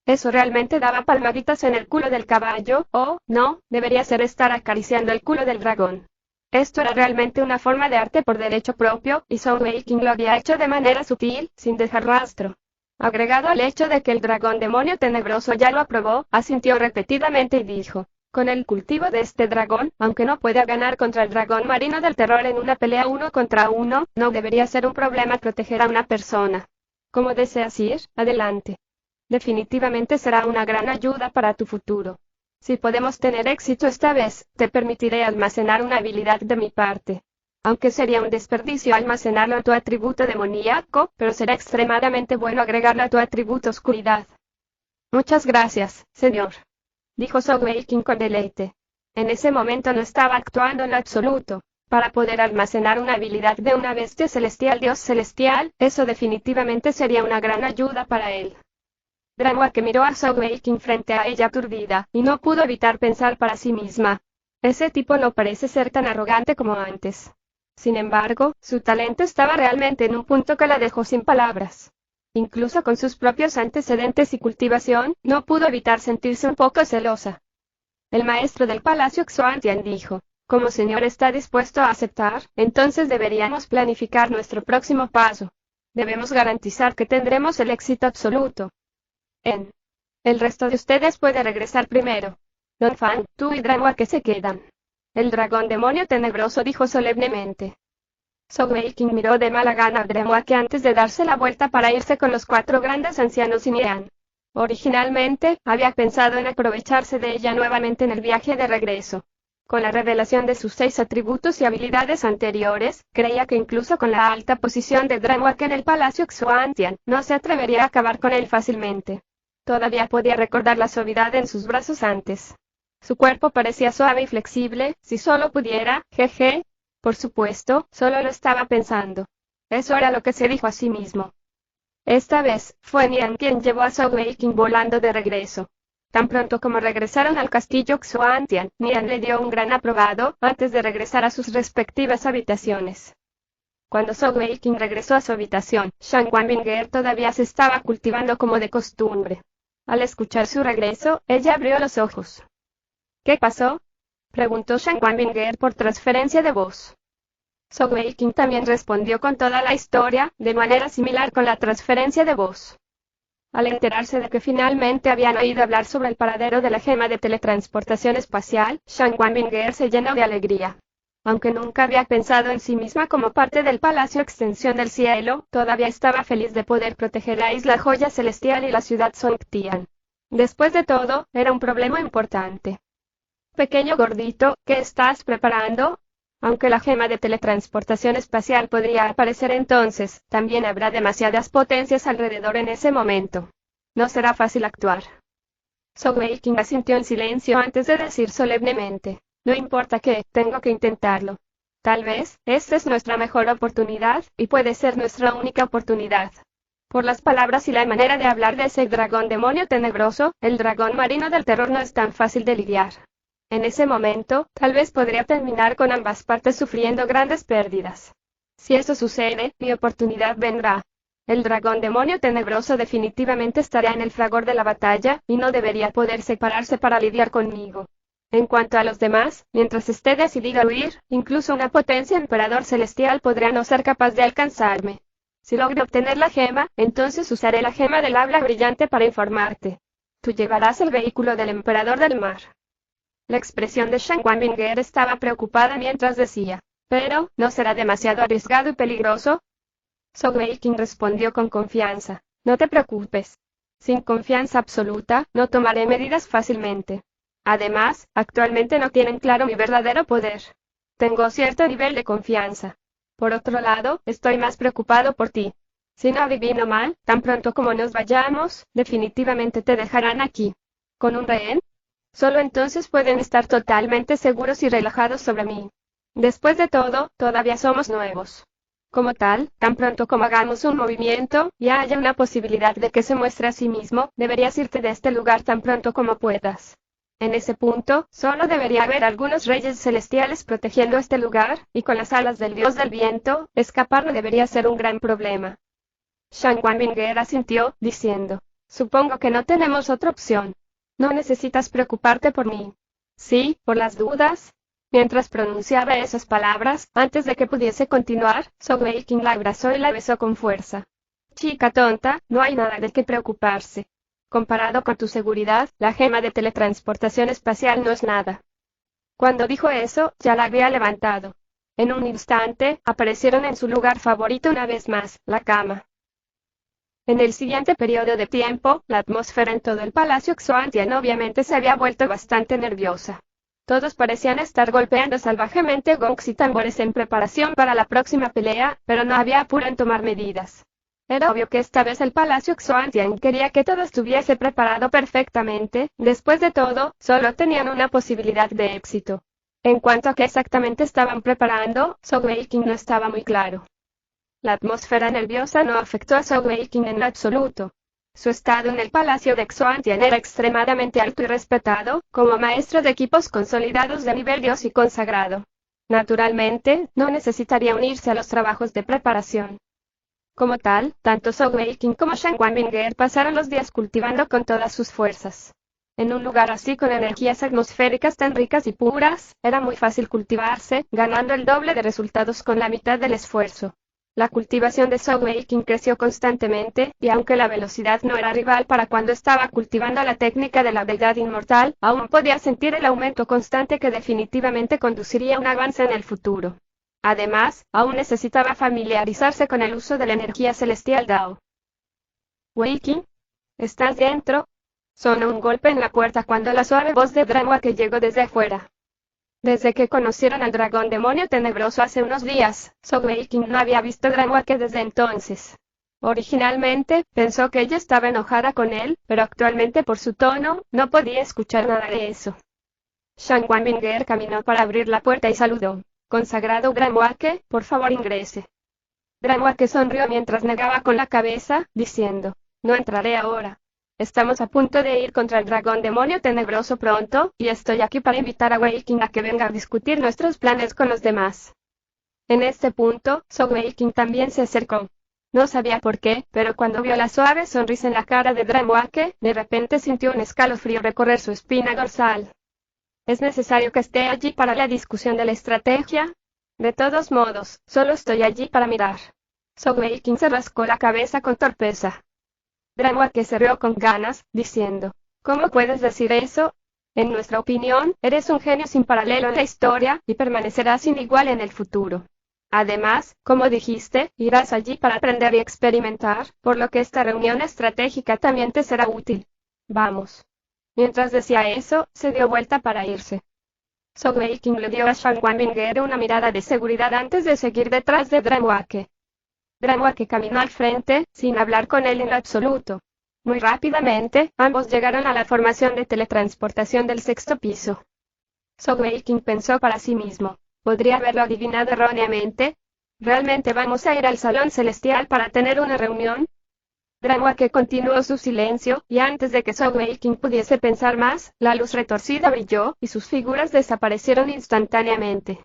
Eso realmente daba palmaditas en el culo del caballo, no, debería ser estar acariciando el culo del dragón. Esto era realmente una forma de arte por derecho propio, y Zhou Weiqing lo había hecho de manera sutil, sin dejar rastro. Agregado al hecho de que el dragón demonio tenebroso ya lo aprobó, asintió repetidamente y dijo: con el cultivo de este dragón, aunque no pueda ganar contra el dragón marino del terror en una pelea 1 contra 1, no debería ser un problema proteger a una persona. Como deseas ir, adelante. Definitivamente será una gran ayuda para tu futuro. Si podemos tener éxito esta vez, te permitiré almacenar una habilidad de mi parte. Aunque sería un desperdicio almacenarlo en tu atributo demoníaco, pero será extremadamente bueno agregarlo a tu atributo oscuridad. Muchas gracias, señor, dijo Zhou Weiqing con deleite. En ese momento no estaba actuando en absoluto. Para poder almacenar una habilidad de una bestia celestial, dios celestial, eso definitivamente sería una gran ayuda para él. Dramwak miró a Zhou Weiqing frente a ella aturdida, y no pudo evitar pensar para sí misma: ese tipo no parece ser tan arrogante como antes. Sin embargo, su talento estaba realmente en un punto que la dejó sin palabras. Incluso con sus propios antecedentes y cultivación, no pudo evitar sentirse un poco celosa. El maestro del Palacio Xuantian dijo: como señor está dispuesto a aceptar, entonces deberíamos planificar nuestro próximo paso. Debemos garantizar que tendremos el éxito absoluto. El resto de ustedes puede regresar primero. Don Fan, tú y Drangua que se quedan. El dragón demonio tenebroso dijo solemnemente. Zhou Weiqing miró de mala gana a Drangua que antes de darse la vuelta para irse con los 4 grandes ancianos y Nian. Originalmente, había pensado en aprovecharse de ella nuevamente en el viaje de regreso. Con la revelación de sus 6 atributos y habilidades anteriores, creía que incluso con la alta posición de Drangwak en el Palacio Xuantian, no se atrevería a acabar con él fácilmente. Todavía podía recordar la suavidad en sus brazos antes. Su cuerpo parecía suave y flexible, si solo pudiera, jeje. Por supuesto, solo lo estaba pensando. Eso era lo que se dijo a sí mismo. Esta vez, fue Nian quien llevó a Zhou Weiqing volando de regreso. Tan pronto como regresaron al castillo Xuantian, Nian le dio un gran aprobado, antes de regresar a sus respectivas habitaciones. Cuando Zhou Weiqing regresó a su habitación, Shang Wanbinger todavía se estaba cultivando como de costumbre. Al escuchar su regreso, ella abrió los ojos. ¿Qué pasó?, preguntó Shang Wanbinger por transferencia de voz. Zhou Weiqing también respondió con toda la historia, de manera similar con la transferencia de voz. Al enterarse de que finalmente habían oído hablar sobre el paradero de la gema de teletransportación espacial, Shang Wanbinger se llenó de alegría. Aunque nunca había pensado en sí misma como parte del Palacio Extensión del Cielo, todavía estaba feliz de poder proteger la isla Joya Celestial y la ciudad Songtian. Después de todo, era un problema importante. Pequeño gordito, ¿qué estás preparando? Aunque la gema de teletransportación espacial podría aparecer entonces, también habrá demasiadas potencias alrededor en ese momento. No será fácil actuar. Zhou Weiqing asintió en silencio antes de decir solemnemente: no importa qué, tengo que intentarlo. Tal vez, esta es nuestra mejor oportunidad, y puede ser nuestra única oportunidad. Por las palabras y la manera de hablar de ese dragón demonio tenebroso, el dragón marino del terror no es tan fácil de lidiar. En ese momento, tal vez podría terminar con ambas partes sufriendo grandes pérdidas. Si eso sucede, mi oportunidad vendrá. El dragón demonio tenebroso definitivamente estará en el fragor de la batalla, y no debería poder separarse para lidiar conmigo. En cuanto a los demás, mientras esté decidido a huir, incluso una potencia emperador celestial podría no ser capaz de alcanzarme. Si logro obtener la gema, entonces usaré la gema del habla brillante para informarte. Tú llevarás el vehículo del emperador del mar. La expresión de Shang Wanbinger estaba preocupada mientras decía: pero, ¿no será demasiado arriesgado y peligroso? Zhou Weiqing respondió con confianza: no te preocupes. Sin confianza absoluta, no tomaré medidas fácilmente. Además, actualmente no tienen claro mi verdadero poder. Tengo cierto nivel de confianza. Por otro lado, estoy más preocupado por ti. Si no adivino mal, tan pronto como nos vayamos, definitivamente te dejarán aquí. ¿Con un rehén? Solo entonces pueden estar totalmente seguros y relajados sobre mí. Después de todo, todavía somos nuevos. Como tal, tan pronto como hagamos un movimiento, y haya una posibilidad de que se muestre a sí mismo, deberías irte de este lugar tan pronto como puedas. En ese punto, solo debería haber algunos reyes celestiales protegiendo este lugar, y con las alas del dios del viento, escapar no debería ser un gran problema. Shang Wanbinger asintió, diciendo: supongo que no tenemos otra opción. No necesitas preocuparte por mí. Sí, por las dudas. Mientras pronunciaba esas palabras, antes de que pudiese continuar, Zhou Weiqing la abrazó y la besó con fuerza. Chica tonta, no hay nada de qué preocuparse. Comparado con tu seguridad, la gema de teletransportación espacial no es nada. Cuando dijo eso, ya la había levantado. En un instante, aparecieron en su lugar favorito una vez más, la cama. En el siguiente periodo de tiempo, la atmósfera en todo el Palacio Xuantian obviamente se había vuelto bastante nerviosa. Todos parecían estar golpeando salvajemente gongs y tambores en preparación para la próxima pelea, pero no había apuro en tomar medidas. Era obvio que esta vez el Palacio Xuantian quería que todo estuviese preparado perfectamente. Después de todo, solo tenían una posibilidad de éxito. En cuanto a qué exactamente estaban preparando, Zhou Weiqing no estaba muy claro. La atmósfera nerviosa no afectó a Zhou Weiqing en absoluto. Su estado en el Palacio de Xuantian era extremadamente alto y respetado, como maestro de equipos consolidados de nivel dios y consagrado. Naturalmente, no necesitaría unirse a los trabajos de preparación. Como tal, tanto Zhou Weiqing como Shan Wanbinger pasaron los días cultivando con todas sus fuerzas. En un lugar así con energías atmosféricas tan ricas y puras, era muy fácil cultivarse, ganando el doble de resultados con la mitad del esfuerzo. La cultivación de Zhou Weiqing creció constantemente, y aunque la velocidad no era rival para cuando estaba cultivando la técnica de la deidad inmortal, aún podía sentir el aumento constante que definitivamente conduciría a un avance en el futuro. Además, aún necesitaba familiarizarse con el uso de la energía celestial Dao. Weiqing, ¿estás dentro? Sonó un golpe en la puerta cuando la suave voz de Dramwake llegó desde afuera. Desde que conocieron al dragón demonio tenebroso hace unos días, Zhou Weiqing no había visto a Dramwake desde entonces. Originalmente, pensó que ella estaba enojada con él, pero actualmente por su tono, no podía escuchar nada de eso. Shan Wanbinger caminó para abrir la puerta y saludó. Consagrado Dramwake, por favor ingrese. Dramwake sonrió mientras negaba con la cabeza, diciendo, no entraré ahora. Estamos a punto de ir contra el dragón demonio tenebroso pronto, y estoy aquí para invitar a Weiqing a que venga a discutir nuestros planes con los demás. En este punto, Zhou Weiqing también se acercó. No sabía por qué, pero cuando vio la suave sonrisa en la cara de Dramwake, de repente sintió un escalofrío recorrer su espina dorsal. ¿Es necesario que esté allí para la discusión de la estrategia? De todos modos, solo estoy allí para mirar. Zhou Weiqing se rascó la cabeza con torpeza. Dramwake se rió con ganas, diciendo, ¿cómo puedes decir eso? En nuestra opinión, eres un genio sin paralelo en la historia, y permanecerás sin igual en el futuro. Además, como dijiste, irás allí para aprender y experimentar, por lo que esta reunión estratégica también te será útil. Vamos. Mientras decía eso, se dio vuelta para irse. Zhou Weiqing le dio a Shan Wanbinger una mirada de seguridad antes de seguir detrás de Dramwake. Dramwake caminó al frente, sin hablar con él en lo absoluto. Muy rápidamente, ambos llegaron a la formación de teletransportación del sexto piso. Zhou Weiqing pensó para sí mismo, ¿podría haberlo adivinado erróneamente? ¿Realmente vamos a ir al salón celestial para tener una reunión? Dramwake continuó su silencio, y antes de que Zhou Weiqing pudiese pensar más, la luz retorcida brilló, y sus figuras desaparecieron instantáneamente.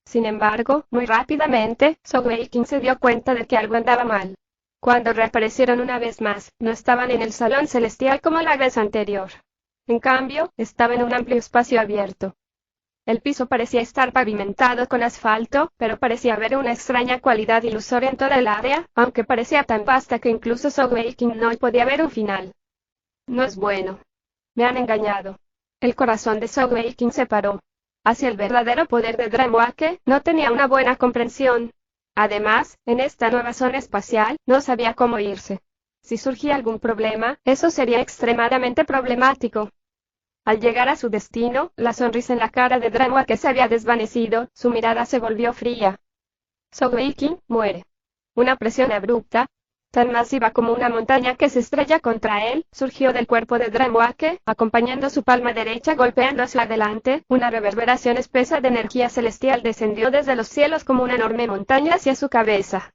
Sin embargo, muy rápidamente, Zhou Weiqing se dio cuenta de que algo andaba mal. Cuando reaparecieron una vez más, no estaban en el salón celestial como la vez anterior. En cambio, estaba en un amplio espacio abierto. El piso parecía estar pavimentado con asfalto, pero parecía haber una extraña cualidad ilusoria en toda el área, aunque parecía tan vasta que incluso Zhou Weiqing no podía ver un final. No es bueno. Me han engañado. El corazón de Zhou Weiqing se paró. Hacia el verdadero poder de Dramwake, no tenía una buena comprensión. Además, en esta nueva zona espacial, no sabía cómo irse. Si surgía algún problema, eso sería extremadamente problemático. Al llegar a su destino, la sonrisa en la cara de Dramwake se había desvanecido, su mirada se volvió fría. Zhou Weiqing muere. Una presión abrupta, tan masiva como una montaña que se estrella contra él, surgió del cuerpo de Dramwake, acompañando su palma derecha golpeando hacia adelante, una reverberación espesa de energía celestial descendió desde los cielos como una enorme montaña hacia su cabeza.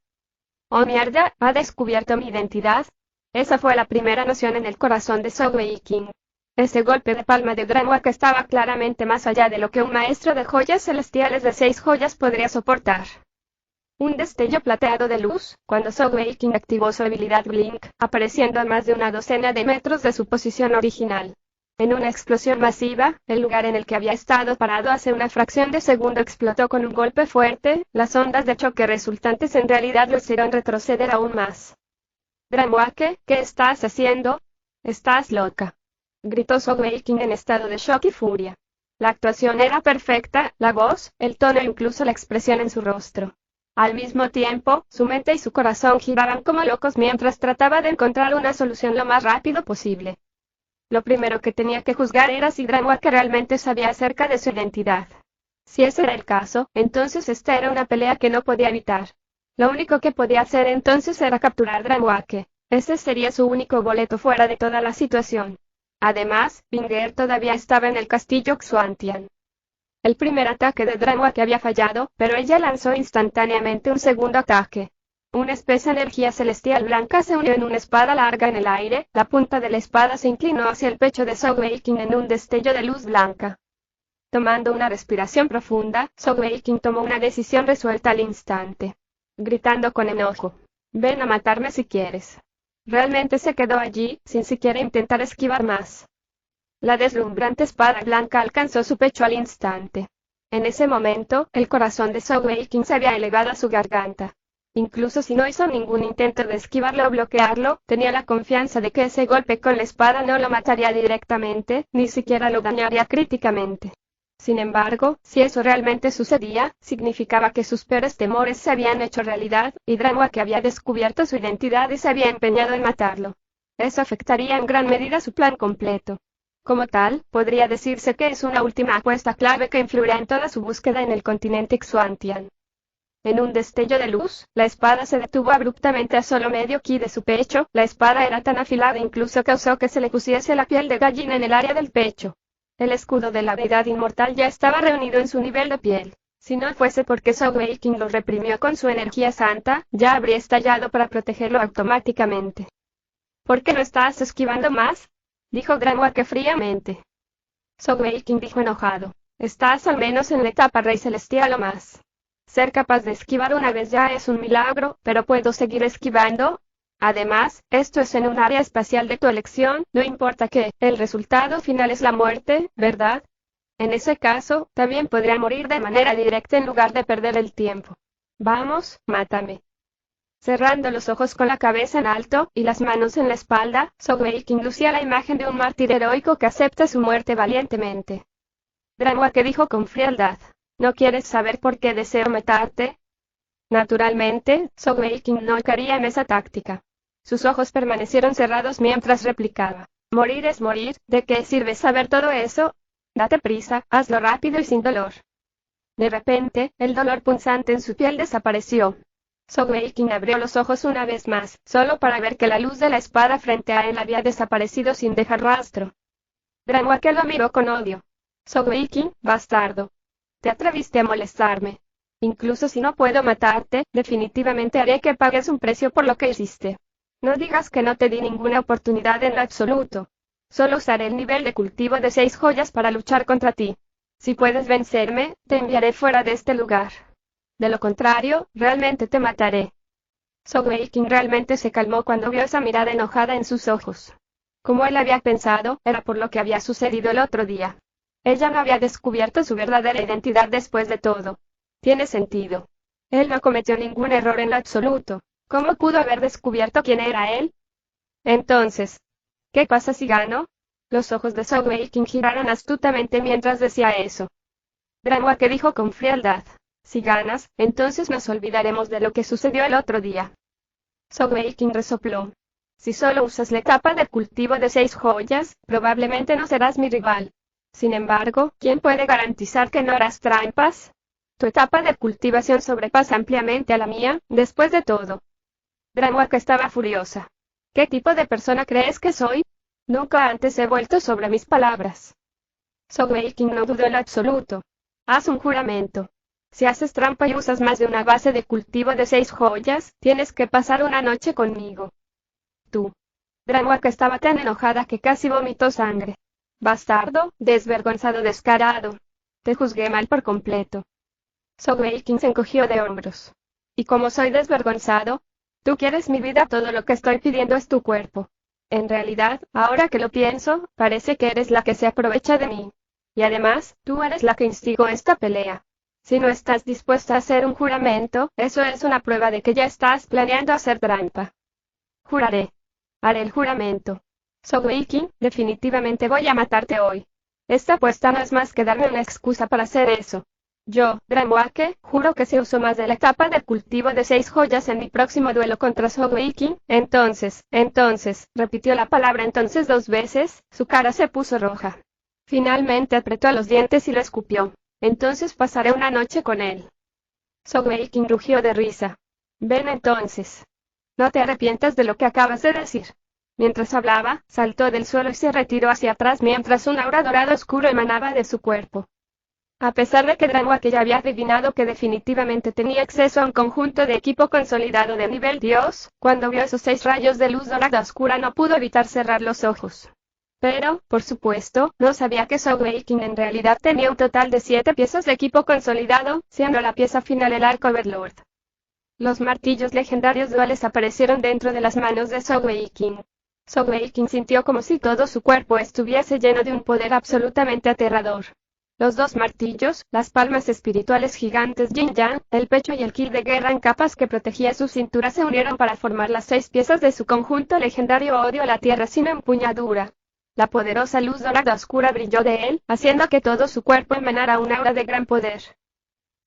¡Oh mierda! ¿Ha descubierto mi identidad? Esa fue la primera noción en el corazón de Zhou Weiqing. Ese golpe de palma de Dramwake estaba claramente más allá de lo que un maestro de joyas celestiales de 6 joyas podría soportar. Un destello plateado de luz, cuando Zhou Weiqing activó su habilidad Blink, apareciendo a más de una docena de metros de su posición original. En una explosión masiva, el lugar en el que había estado parado hace una fracción de segundo explotó con un golpe fuerte, las ondas de choque resultantes en realidad lo hicieron retroceder aún más. Dramwake, ¿qué estás haciendo? Estás loca. Gritó Zhou Weiqing en estado de shock y furia. La actuación era perfecta, la voz, el tono e incluso la expresión en su rostro. Al mismo tiempo, su mente y su corazón giraban como locos mientras trataba de encontrar una solución lo más rápido posible. Lo primero que tenía que juzgar era si Dramwake realmente sabía acerca de su identidad. Si ese era el caso, entonces esta era una pelea que no podía evitar. Lo único que podía hacer entonces era capturar a Dramwake. Ese sería su único boleto fuera de toda la situación. Además, Binger todavía estaba en el castillo Xuantian. El primer ataque de Dramwake había fallado, pero ella lanzó instantáneamente un segundo ataque. Una espesa energía celestial blanca se unió en una espada larga en el aire, la punta de la espada se inclinó hacia el pecho de Zhou Weiqing en un destello de luz blanca. Tomando una respiración profunda, Sogeking tomó una decisión resuelta al instante. Gritando con enojo: «Ven a matarme si quieres». Realmente se quedó allí, sin siquiera intentar esquivar más. La deslumbrante espada blanca alcanzó su pecho al instante. En ese momento, el corazón de Sogeking se había elevado a su garganta. Incluso si no hizo ningún intento de esquivarlo o bloquearlo, tenía la confianza de que ese golpe con la espada no lo mataría directamente, ni siquiera lo dañaría críticamente. Sin embargo, si eso realmente sucedía, significaba que sus peores temores se habían hecho realidad, y Dranwak había descubierto su identidad y se había empeñado en matarlo. Eso afectaría en gran medida su plan completo. Como tal, podría decirse que es una última apuesta clave que influirá en toda su búsqueda en el continente Xuantian. En un destello de luz, la espada se detuvo abruptamente a solo medio ki de su pecho. La espada era tan afilada incluso causó que se le pusiese la piel de gallina en el área del pecho. El escudo de la habilidad inmortal ya estaba reunido en su nivel de piel. Si no fuese porque Sogeking lo reprimió con su energía santa, ya habría estallado para protegerlo automáticamente. ¿Por qué no estás esquivando más?, dijo Dranwak fríamente. Sogeking dijo enojado: «Estás al menos en la etapa Rey Celestial o más. Ser capaz de esquivar una vez ya es un milagro, pero ¿puedo seguir esquivando? Además, esto es en un área espacial de tu elección, no importa que, el resultado final es la muerte, ¿verdad? En ese caso, también podría morir de manera directa en lugar de perder el tiempo. Vamos, mátame». Cerrando los ojos con la cabeza en alto, y las manos en la espalda, Sogeking lucía la imagen de un mártir heroico que acepta su muerte valientemente. Dranwak dijo con frialdad: «¿No quieres saber por qué deseo matarte?». Naturalmente, Sogeking no caería en esa táctica. Sus ojos permanecieron cerrados mientras replicaba: «Morir es morir, ¿de qué sirve saber todo eso? Date prisa, hazlo rápido y sin dolor». De repente, el dolor punzante en su piel desapareció. Sogeking abrió los ojos una vez más, solo para ver que la luz de la espada frente a él había desaparecido sin dejar rastro. Dranwak lo miró con odio. «Sogeking, bastardo. Te atreviste a molestarme. Incluso si no puedo matarte, definitivamente haré que pagues un precio por lo que hiciste. No digas que no te di ninguna oportunidad en lo absoluto. Solo usaré el nivel de cultivo de 6 joyas para luchar contra ti. Si puedes vencerme, te enviaré fuera de este lugar. De lo contrario, realmente te mataré». Sogeking realmente se calmó cuando vio esa mirada enojada en sus ojos. Como él había pensado, era por lo que había sucedido el otro día. Ella no había descubierto su verdadera identidad después de todo. Tiene sentido. Él no cometió ningún error en lo absoluto. ¿Cómo pudo haber descubierto quién era él? Entonces, ¿qué pasa si gano? Los ojos de Sogeking giraron astutamente mientras decía eso. Dranwak dijo con frialdad: «Si ganas, entonces nos olvidaremos de lo que sucedió el otro día». Sogeking resopló: «Si solo usas la etapa de cultivo de 6 joyas, probablemente no serás mi rival. Sin embargo, ¿quién puede garantizar que no harás trampas? Tu etapa de cultivación sobrepasa ampliamente a la mía, después de todo». Dranwak estaba furiosa. «¿Qué tipo de persona crees que soy? Nunca antes he vuelto sobre mis palabras». Sogeking no dudó en lo absoluto. «Haz un juramento. Si haces trampa y usas más de una base de cultivo de 6 joyas, tienes que pasar una noche conmigo». «Tú». Dranwak estaba tan enojada que casi vomitó sangre. «Bastardo, desvergonzado descarado. Te juzgué mal por completo». Sogeking se encogió de hombros. «¿Y cómo soy desvergonzado? Tú quieres mi vida, todo lo que estoy pidiendo es tu cuerpo. En realidad, ahora que lo pienso, parece que eres la que se aprovecha de mí. Y además, tú eres la que instigó esta pelea. Si no estás dispuesta a hacer un juramento, eso es una prueba de que ya estás planeando hacer trampa». «Juraré. Haré el juramento. Sogeking, definitivamente voy a matarte hoy. Esta apuesta no es más que darme una excusa para hacer eso. Yo, Dranwak, juro que si uso más de la etapa de cultivo de 6 joyas en mi próximo duelo contra Sogeking, entonces, repitió la palabra entonces 2 veces, su cara se puso roja. Finalmente apretó los dientes y lo escupió. «Entonces pasaré una noche con él». Sogeking rugió de risa. «Ven entonces. No te arrepientas de lo que acabas de decir». Mientras hablaba, saltó del suelo y se retiró hacia atrás mientras un aura dorado oscuro emanaba de su cuerpo. A pesar de que Dranwak ya había adivinado que definitivamente tenía acceso a un conjunto de equipo consolidado de nivel Dios, cuando vio esos 6 rayos de luz dorada oscura no pudo evitar cerrar los ojos. Pero, por supuesto, no sabía que Sogeking en realidad tenía un total de 7 piezas de equipo consolidado, siendo la pieza final el arco Overlord. Los martillos legendarios duales aparecieron dentro de las manos de Sogeking. Sogeking sintió como si todo su cuerpo estuviese lleno de un poder absolutamente aterrador. Los dos martillos, las palmas espirituales gigantes Yin-Yang, el pecho y el ki de guerra en capas que protegía su cintura se unieron para formar las 6 piezas de su conjunto legendario Odio a la Tierra sin empuñadura. La poderosa luz dorada oscura brilló de él, haciendo que todo su cuerpo emanara un aura de gran poder.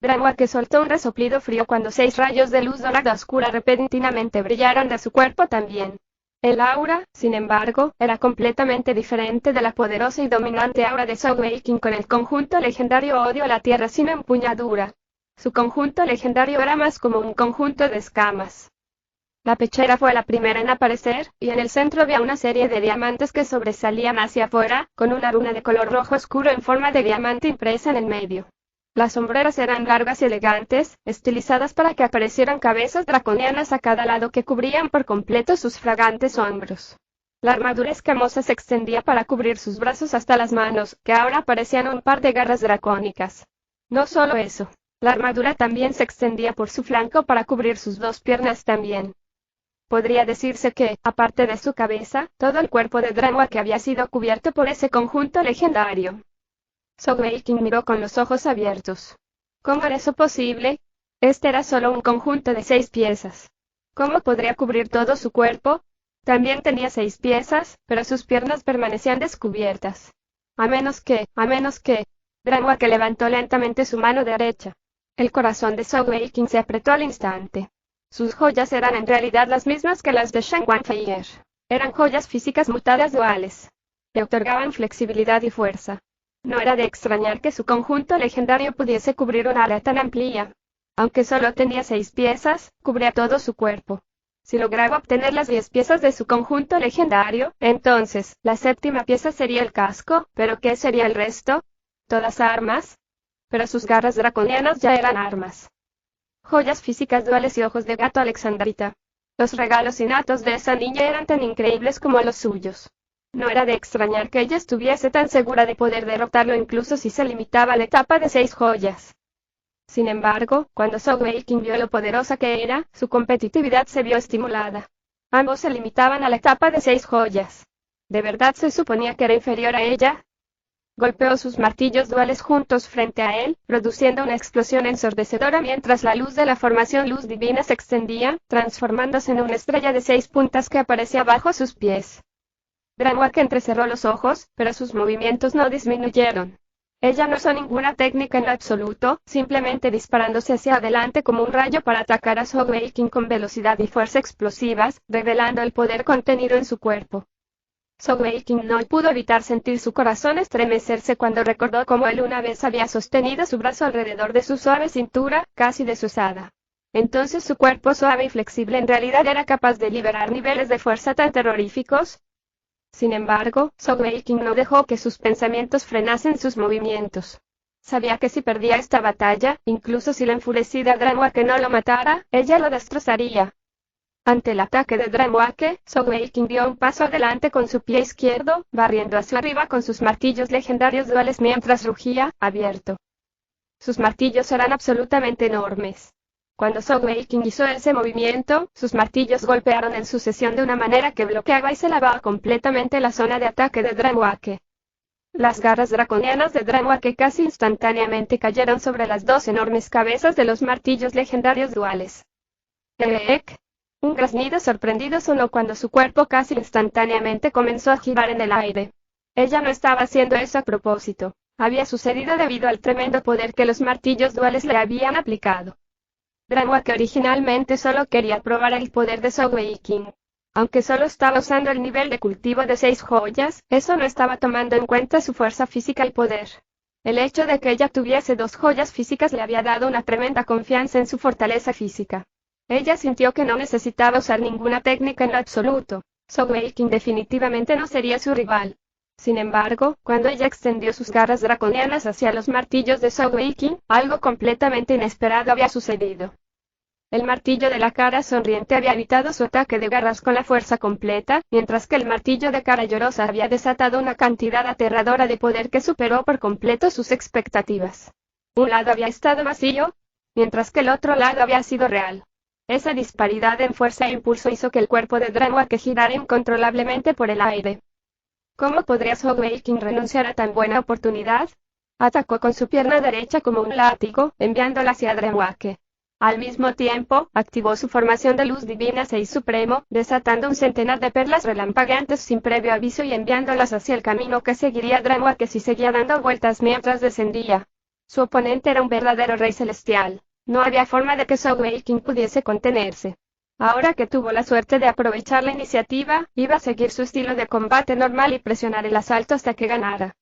Dranwake soltó un resoplido frío cuando 6 rayos de luz dorada oscura repentinamente brillaron de su cuerpo también. El aura, sin embargo, era completamente diferente de la poderosa y dominante aura de Sogeking con el conjunto legendario Odio a la Tierra sin empuñadura. Su conjunto legendario era más como un conjunto de escamas. La pechera fue la primera en aparecer, y en el centro había una serie de diamantes que sobresalían hacia afuera, con una runa de color rojo oscuro en forma de diamante impresa en el medio. Las sombreras eran largas y elegantes, estilizadas para que aparecieran cabezas draconianas a cada lado que cubrían por completo sus fragantes hombros. La armadura escamosa se extendía para cubrir sus brazos hasta las manos, que ahora parecían un par de garras dracónicas. No solo eso, la armadura también se extendía por su flanco para cubrir sus 2 piernas también. Podría decirse que, aparte de su cabeza, todo el cuerpo de Dranwake había sido cubierto por ese conjunto legendario. Sogeking miró con los ojos abiertos. ¿Cómo era eso posible? Este era solo un conjunto de 6 piezas. ¿Cómo podría cubrir todo su cuerpo? También tenía 6 piezas, pero sus piernas permanecían descubiertas. A menos que... Dranwake levantó lentamente su mano derecha. El corazón de Sogeking se apretó al instante. Sus joyas eran en realidad las mismas que las de Shang Wanfeier. Eran joyas físicas mutadas duales. Le otorgaban flexibilidad y fuerza. No era de extrañar que su conjunto legendario pudiese cubrir una área tan amplia. Aunque solo tenía 6 piezas, cubría todo su cuerpo. Si lograba obtener las 10 piezas de su conjunto legendario, entonces, la 7ª pieza sería el casco, pero ¿qué sería el resto? ¿Todas armas? Pero sus garras draconianas ya eran armas. Joyas físicas duales y ojos de gato alexandrita. Los regalos innatos de esa niña eran tan increíbles como los suyos. No era de extrañar que ella estuviese tan segura de poder derrotarlo incluso si se limitaba a la etapa de 6 joyas. Sin embargo, cuando Sogeking vio lo poderosa que era, su competitividad se vio estimulada. Ambos se limitaban a la etapa de 6 joyas. ¿De verdad se suponía que era inferior a ella? Golpeó sus martillos duales juntos frente a él, produciendo una explosión ensordecedora mientras la luz de la formación luz divina se extendía, transformándose en una estrella de 6 puntas que aparecía bajo sus pies. Dranwake entrecerró los ojos, pero sus movimientos no disminuyeron. Ella no usó ninguna técnica en lo absoluto, simplemente disparándose hacia adelante como un rayo para atacar a Sogeking con velocidad y fuerza explosivas, revelando el poder contenido en su cuerpo. Sogeking no pudo evitar sentir su corazón estremecerse cuando recordó cómo él una vez había sostenido su brazo alrededor de su suave cintura, casi desusada. Entonces su cuerpo suave y flexible en realidad era capaz de liberar niveles de fuerza tan terroríficos. Sin embargo, Sogeking no dejó que sus pensamientos frenasen sus movimientos. Sabía que si perdía esta batalla, incluso si la enfurecida Dranwake no lo matara, ella lo destrozaría. Ante el ataque de Dranwake, Sogeking dio un paso adelante con su pie izquierdo, barriendo hacia arriba con sus martillos legendarios duales mientras rugía, abierto. Sus martillos eran absolutamente enormes. Cuando Sogeking hizo ese movimiento, sus martillos golpearon en sucesión de una manera que bloqueaba y se lavaba completamente la zona de ataque de Dranwake. Las garras draconianas de Dranwake casi instantáneamente cayeron sobre las 2 enormes cabezas de los martillos legendarios duales. ¡Eek! Un graznido sorprendido sonó cuando su cuerpo casi instantáneamente comenzó a girar en el aire. Ella no estaba haciendo eso a propósito. Había sucedido debido al tremendo poder que los martillos duales le habían aplicado. Dranwake originalmente solo quería probar el poder de Sogeking. Aunque solo estaba usando el nivel de cultivo de 6 joyas, eso no estaba tomando en cuenta su fuerza física y poder. El hecho de que ella tuviese 2 joyas físicas le había dado una tremenda confianza en su fortaleza física. Ella sintió que no necesitaba usar ninguna técnica en lo absoluto. Sogeking definitivamente no sería su rival. Sin embargo, cuando ella extendió sus garras draconianas hacia los martillos de Sogeking, algo completamente inesperado había sucedido. El martillo de la cara sonriente había evitado su ataque de garras con la fuerza completa, mientras que el martillo de cara llorosa había desatado una cantidad aterradora de poder que superó por completo sus expectativas. Un lado había estado vacío, mientras que el otro lado había sido real. Esa disparidad en fuerza e impulso hizo que el cuerpo de Dranwake girara incontrolablemente por el aire. ¿Cómo podría Soul King renunciar a tan buena oportunidad? Atacó con su pierna derecha como un látigo, enviándola hacia Dranwake. Al mismo tiempo, activó su formación de luz divina 6 supremo, desatando un centenar de perlas relampagueantes sin previo aviso y enviándolas hacia el camino que seguiría Dranwake si seguía dando vueltas mientras descendía. Su oponente era un verdadero rey celestial. No había forma de que Soul King pudiese contenerse. Ahora que tuvo la suerte de aprovechar la iniciativa, iba a seguir su estilo de combate normal y presionar el asalto hasta que ganara.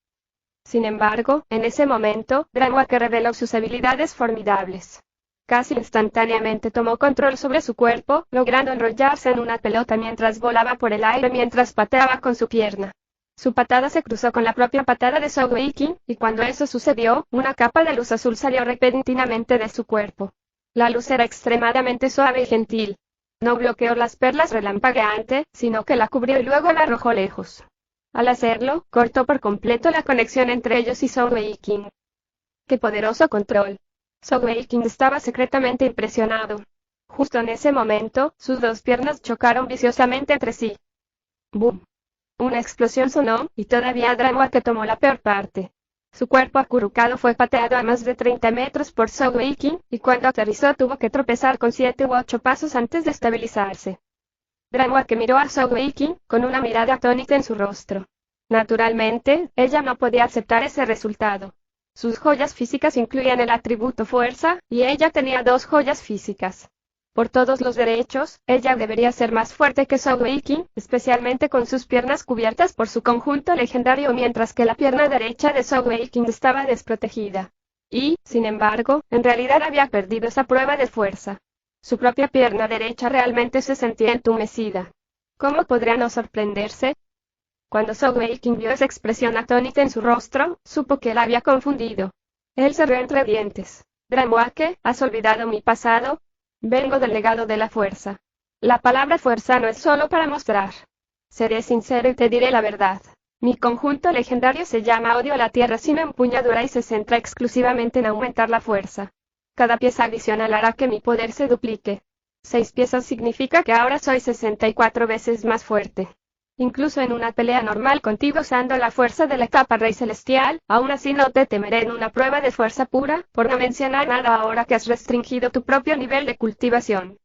Sin embargo, en ese momento, Dranwake reveló sus habilidades formidables. Casi instantáneamente tomó control sobre su cuerpo, logrando enrollarse en una pelota mientras volaba por el aire mientras pateaba con su pierna. Su patada se cruzó con la propia patada de Soul King, y cuando eso sucedió, una capa de luz azul salió repentinamente de su cuerpo. La luz era extremadamente suave y gentil. No bloqueó las perlas relampagueantes, sino que la cubrió y luego la arrojó lejos. Al hacerlo, cortó por completo la conexión entre ellos y Soul King. ¡Qué poderoso control! Soul King estaba secretamente impresionado. Justo en ese momento, sus dos piernas chocaron viciosamente entre sí. ¡Bum! Una explosión sonó, y todavía Dranwake tomó la peor parte. Su cuerpo acurrucado fue pateado a más de 30 metros por Soul King, y cuando aterrizó tuvo que tropezar con 7 u 8 pasos antes de estabilizarse. Dranwake miró a Soul King, con una mirada atónita en su rostro. Naturalmente, ella no podía aceptar ese resultado. Sus joyas físicas incluían el atributo fuerza, y ella tenía 2 joyas físicas. Por todos los derechos, ella debería ser más fuerte que Soul King, especialmente con sus piernas cubiertas por su conjunto legendario mientras que la pierna derecha de Soul King estaba desprotegida. Y, sin embargo, en realidad había perdido esa prueba de fuerza. Su propia pierna derecha realmente se sentía entumecida. ¿Cómo podría no sorprenderse? Cuando Soul King vio esa expresión atónita en su rostro, supo que la había confundido. Él se rió entre dientes. Dranwake, ¿has olvidado mi pasado? Vengo del legado de la fuerza. La palabra fuerza no es solo para mostrar. Seré sincero y te diré la verdad. Mi conjunto legendario se llama Odio a la Tierra sin empuñadura y se centra exclusivamente en aumentar la fuerza. Cada pieza adicional hará que mi poder se duplique. 6 piezas significa que ahora soy 64 veces más fuerte. Incluso en una pelea normal contigo usando la fuerza de la capa Rey Celestial, aún así no te temeré en una prueba de fuerza pura, por no mencionar nada ahora que has restringido tu propio nivel de cultivación.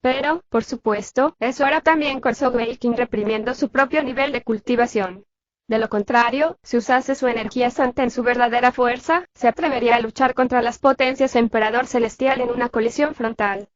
Pero, por supuesto, eso hará también con Soul King reprimiendo su propio nivel de cultivación. De lo contrario, si usase su energía santa en su verdadera fuerza, se atrevería a luchar contra las potencias Emperador Celestial en una colisión frontal.